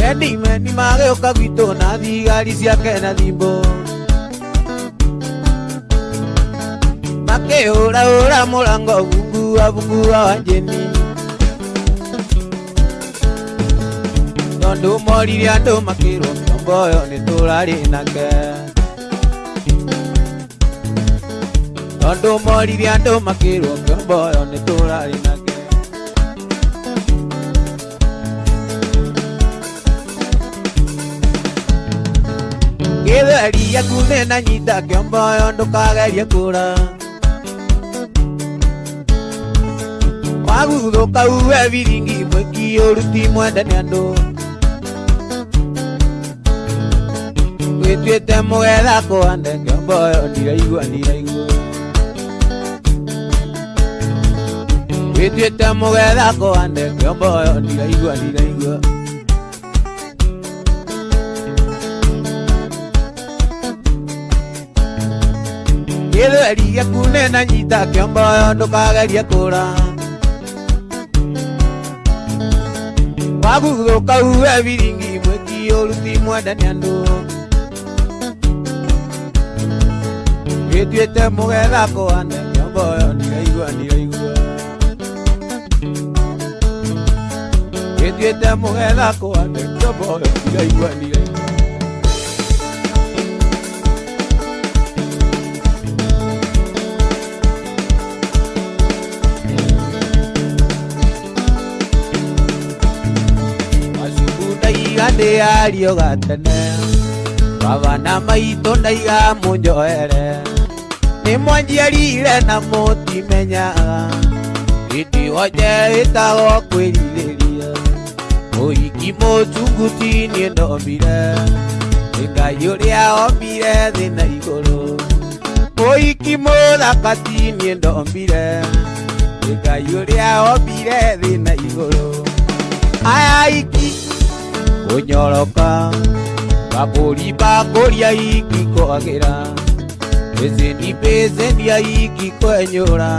Edi meni mage okagito na digari siake na dimbo makihura murango vungua wanjeni tondu morire andu makirwo kĩongo ũyũ nĩtũrarĩ nake tondu morire andu makirwo kĩongo ũyũ nĩtũrarĩ nake gĩtheria kune na nyita kĩongo ũyũ ndũkagerie kũra waguthũka uwe viringi mwĩki ũruti mwende nĩ andũ wĩtuĩte mũgetha kũhande kĩongo ũyũ ndiraigua wĩtuĩte mũgetha kũhande kĩongo ũyũ ndiraigua gĩtheri gĩaku nĩ na nyita kĩongo ũyũ ndũkagerie kũra waguthũka uwe viringi mwĩki ũruti mwende nĩ andũ wĩtuĩte mũgetha kũhande kĩongo ũyũ ndiraigua wĩtuĩte mũgetha kũhande kĩongo ũyũ ndiraigua ndĩario gatene bavana maitũ ndaiga mũnjoere nĩmwanjiarire na mũtimenyaga itigoje ĩtagwo kwĩrirĩria ũhiki mũtunguti niĩ ndombire Ngai ũrĩa ombire thĩ na igũrũ ũhiki mũthakati niĩ ndombire Ngai ũrĩa ombire thĩ na igũrũ ayaiki kunyoroka baburi bakoria iki kwagĩra pezeni ya iki kwenyũra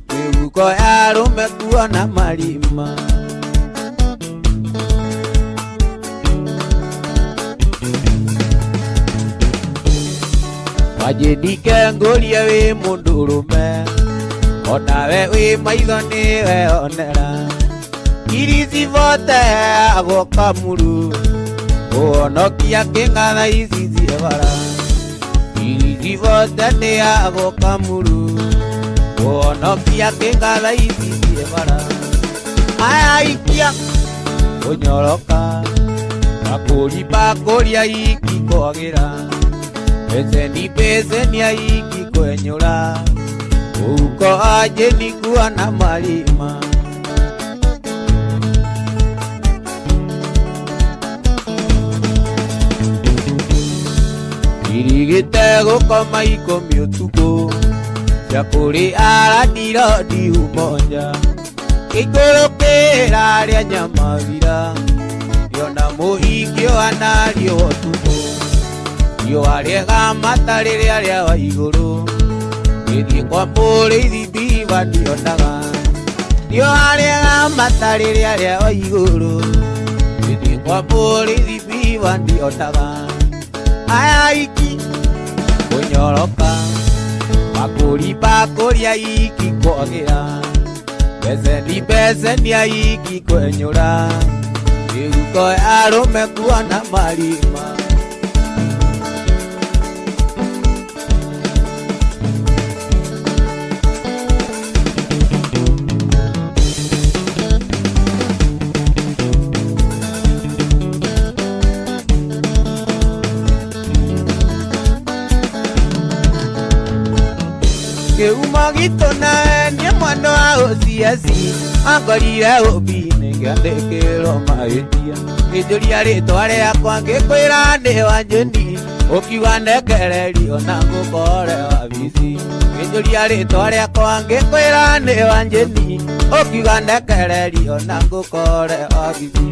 mĩhuko ya arũme kuona marima wajĩndike ngũrie wĩ mũndũrũme onawe wĩ maitho nĩweonera irisi vote agoka muru uonokia kĩng'atha ici ciebara irisi vote nĩ agoka muru uonokia kĩng'atha ici ciebara ayaikia ũnyoroka bakũri bakũria iki kwagĩra pezeni ya iki kwenyũra ũhuko anjĩni kuona marima irigĩte gũkoma ikũmi ũtukũ cia kũrĩ araniro ndiumonja ikũrũkĩra rĩa nyamavira rĩona mũhingĩ wanario ũtukũ riũa rĩega mata rĩrĩa rĩa wa igũrũ gĩthiĩ kwa mũrĩithi mbiva ndionaga riũa rĩega mata rĩrĩa rĩa wa igũrũ gĩthiĩ kwa mũrĩithi mbiva ndionaga ayaiki kunyoroka bakũri bakũria iki kwagĩra pezeni ya iki kwenyũra mĩhuko ya arũme kuona marima Kĩhumo gitũ nawe nĩ mwana wa ũciaci angorire ũmbi-inĩ ngĩandĩkĩrwo mahĩtia ngĩnjũria rĩtwa rĩakwa ngĩkwĩra nĩ Wanjeni ũkiuga ndekereri ona ngũkore wabici ngĩnjũria rĩtwa rĩakwa ngĩkwĩra nĩ Wanjeni ũkiuga ndekereri ona ngũkore wabici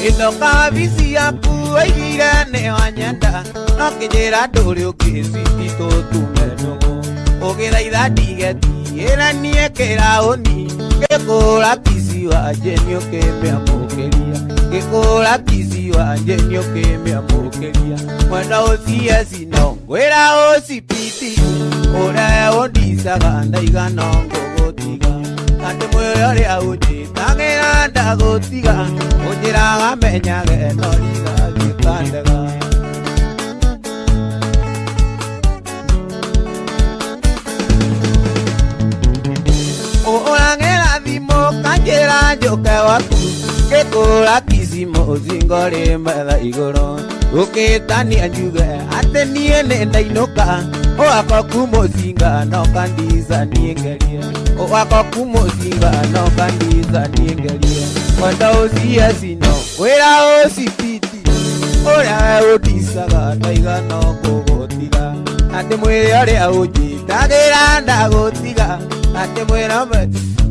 ĩno kabici yaku waigire nĩ wanyenda no kĩnjĩra ndũrĩ ũngĩciti tũtume nũgũ ũgĩthaitha ndigetiĩranie kĩraũni ngĩkũra kici wanje nĩũkĩmĩamũkĩria ngĩkũra kici wanje nĩũkĩmĩamũkĩria mwena ũcie cino ngwĩra ũcipiti ũrĩa ũndicaga ndaigana ngũgũtiga atĩ mwĩre ũrĩa ũnjĩtagĩra ndagũtiga ũnjĩraga menyage no rigathiĩ kandega ũrangĩra thimũ kanjĩra njũke waku ngĩkũra kici mũcingo rĩ metha igũrũ ũkĩtania njuge atĩ niĩ nĩ ndainũka ũgakoku mũcinga no kandica niĩ ngerie ũgakoku mũcinga no kandica niĩ ngerie mwenda ũcie cino wĩra ũcipiti ũrĩa ũndicaga ndaigana kũgũtiga atĩ mwĩrĩ ũrĩa ũnjĩtagĩra ndagũtiga atĩ mwĩra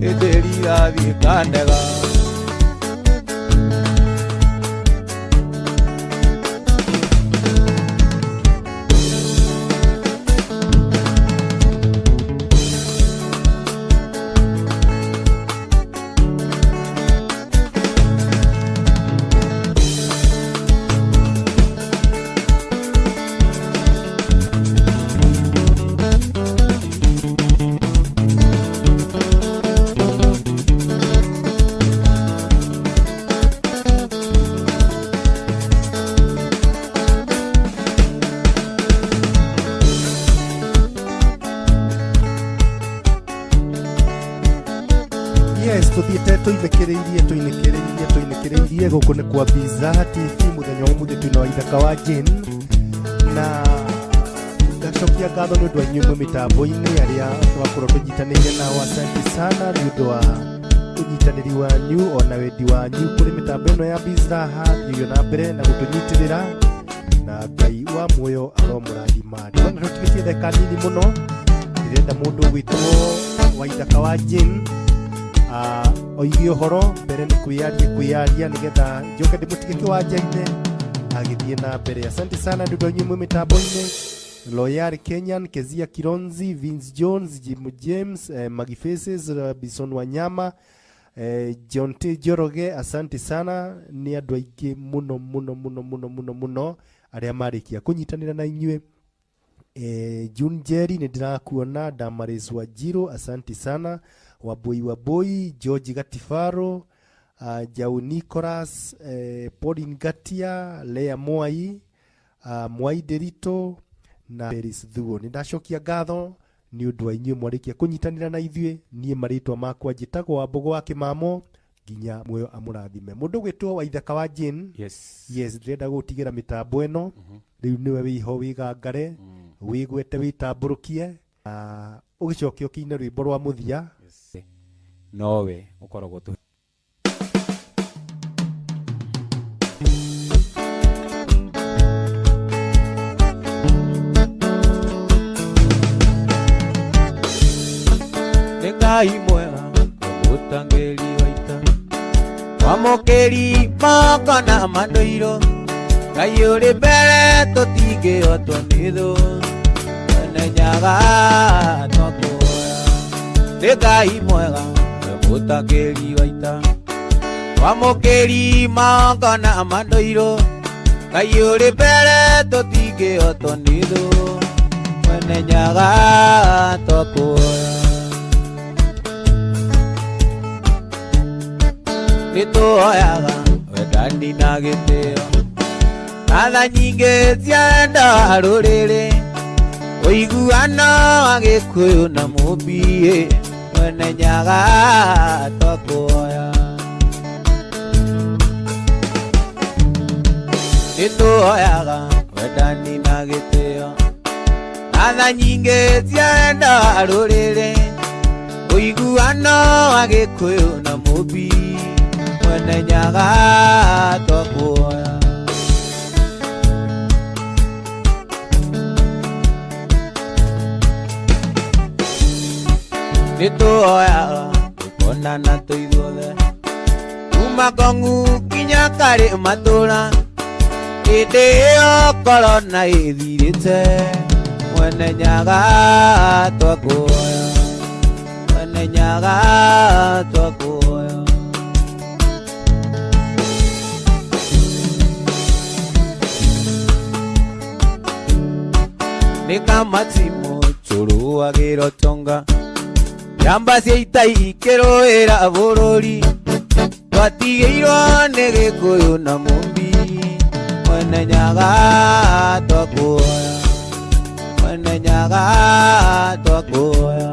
ĩthĩri rathiĩ kandega tuthiĩte tũinĩkĩrĩirie gũkũ nĩ kwa Bizza TV mũthenya ũmũthĩ twĩna waithaka wa Jane na ngacokia ngatho nĩ ũndũ wa inyuĩ mĩtambo-inĩ arĩa twakorwo tũnyitanĩire nao asante sana nĩ ũndũ wa ũnyitanĩri wanyu ona wendi wanyu kũrĩ mĩtambo ĩno ya Bizza thiĩ na mbere na gũtũnyitĩrĩra na Ngai wa muoyo aromũrathima ndona tũtigĩtie ndeka nini mũno ndĩrenda mũndũ gwĩtwo waithaka wa Jane oigi ũhoro mbere nĩ kwĩyaria nĩgetha njoke ndĩmũtige kĩwanja-inĩ agĩthiĩ na mbere asante sana nĩ ũndũ wa inyuĩ mĩtambo-inĩ Loyal Kenyan Kezia Kironzi Vince Jones Jim James Maggie Faces Bison Wanyama John T Joroge asante sana nĩ andũ aingĩ mũno arĩa marĩkia kũnyitanĩra na inyuĩ June Jerry nĩ ndĩrakuona Damaris Wajiro asante sana Waboi George Gatifaro Jau Nicholas Pauline Gatia Lea Mwai Mwai Derito na Peris Thuo nĩ ndacokia ngatho nĩ ũndũ wa inyuĩ mwarĩkia kũnyitanĩra na ithuĩ niĩ marĩtwa makwa njĩtagwo Wambogo wa Kĩmamo nginya muoyo amũrathime mũndũ gwĩtwo Waithaka wa Jane yes ndĩrenda gũtigĩra mĩtambo ĩno rĩu nĩwe wĩho wĩgangare wĩgwete wĩtambũrũkie ũgĩcokia ũkĩine rwĩmbo rwa mũthia nowe ũkoragwo tu Ngai mwega ũtangĩri waita wamũkĩri makana mandoiro Ngai ũrĩ mbere tũtingĩhotwo nĩ thũ menenyaga twakuoya nĩ Ngai mwega ũtangĩri waita wamũkĩri makana mandoiro Ngai ũrĩ mbere tũtingĩhotwo nĩ thũ menenyaga twakuoya nĩtũhoyaga wendani na gĩtĩo atha nyingĩ cienda rũrĩrĩ ũiguano wa Gĩkũyũ na Mũmbi mwenenyaga twakuoya nĩtũhoyaga wendani na gĩtĩo atha nyingĩ cienda rũrĩrĩ ũiguano wa Gĩkũyũ na Mũmbi mwenenyaga twakuoya nĩtũhoyaga tũkonana tũithuothe kuma Kong'u nginya karĩ matũra hĩndĩ ĩyo korona ĩthirĩte mwene nyaga twakuoya, mwene nyaga twakuoya. Nika Maximo churuagiro tonga yamba cia itai ikiruira bururi twatigeirwo ni Gikuyu na Mumbi. Mwene nyaga twakuoya, mwene nyaga twakuoya.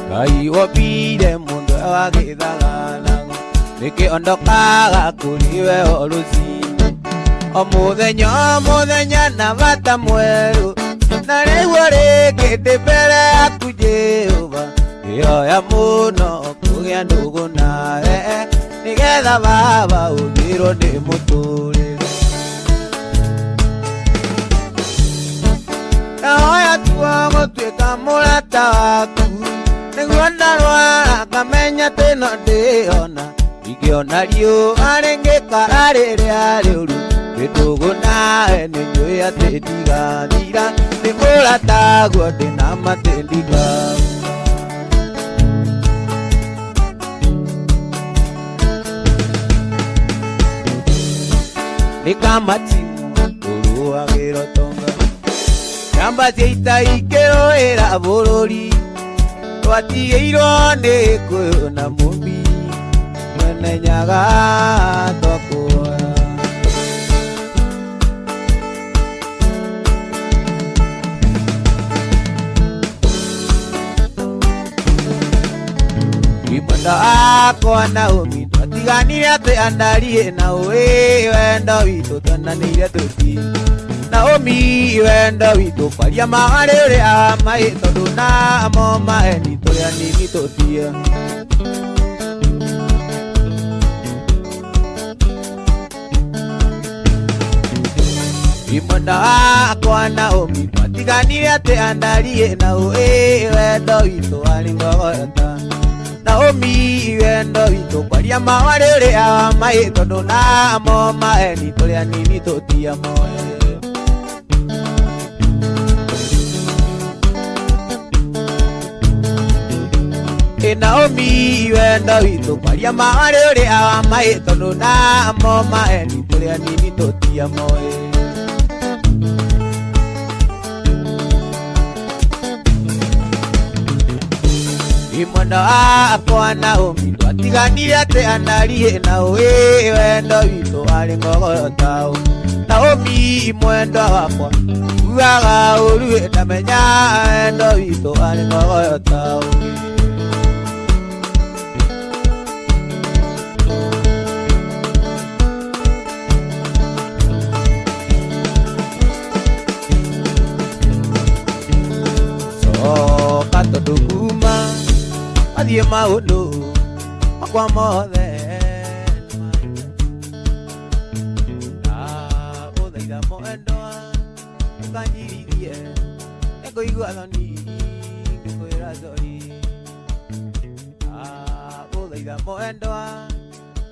Ngai wobire mundu wa githagana nikiondokaga kuriwe o rucini o muthenya na bata mweru na riu ringi ndi mbere yaku Jehova ngioya muno kugia ndugu nawe nigetha baba ugirwo ndi muturire. Nahoya tuo gutuika murata waku niguo ndarwara ngamenya tino ndiona ikiona riũa rĩngĩkara rĩrĩa rĩũru ndugu nawe nĩnjũĩ atĩ ndigathira nĩ mũrataguo ndĩna matĩ ndigathira. Nika Maximo tũrũagĩrwo tonga yamba cia ita ikĩrũĩra bũrũri twatigĩirwo nĩ Gikuyu na Mumbi. Mwene nyaga twakuoya, Imwenda wakwa Naomi twatiganire atĩ andarie na ũĩ wendo witũ twendanĩire tũti. Naomi wendo witũ kwaria maharĩ ũrĩa mahĩ tondũ namo maheni tũrĩa nini tũtie. Imwenda wakwa Naomi twatiganire atĩ andarie na ũĩ wendo witũ warĩ ngogota. Naomi wendo witũ kwaria maharĩ ũrĩa mahĩ tondũ namo maheni tũrĩa nini tũtia moe. Naomi wendo witũ kwaria maharĩ ũrĩa mahĩ tondũ namo maheni tũrĩa nini tũtia moe. Imwenda wakwa Naomi twatiganire atĩ andarie na ũĩ wendo witũ warĩ ngogota. Naomi mwendwa wakwa ugaga ũru ndamenya wendo witũ warĩ ngogota. Soka tondũ kuma athiĩ maũndũ makwa mothe ndagũthaitha mwendwa ũkanjirithie nĩngũigua thoni ngĩkwĩra sorry. Ndagũthaitha mwendwa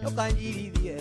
ũkanjirithie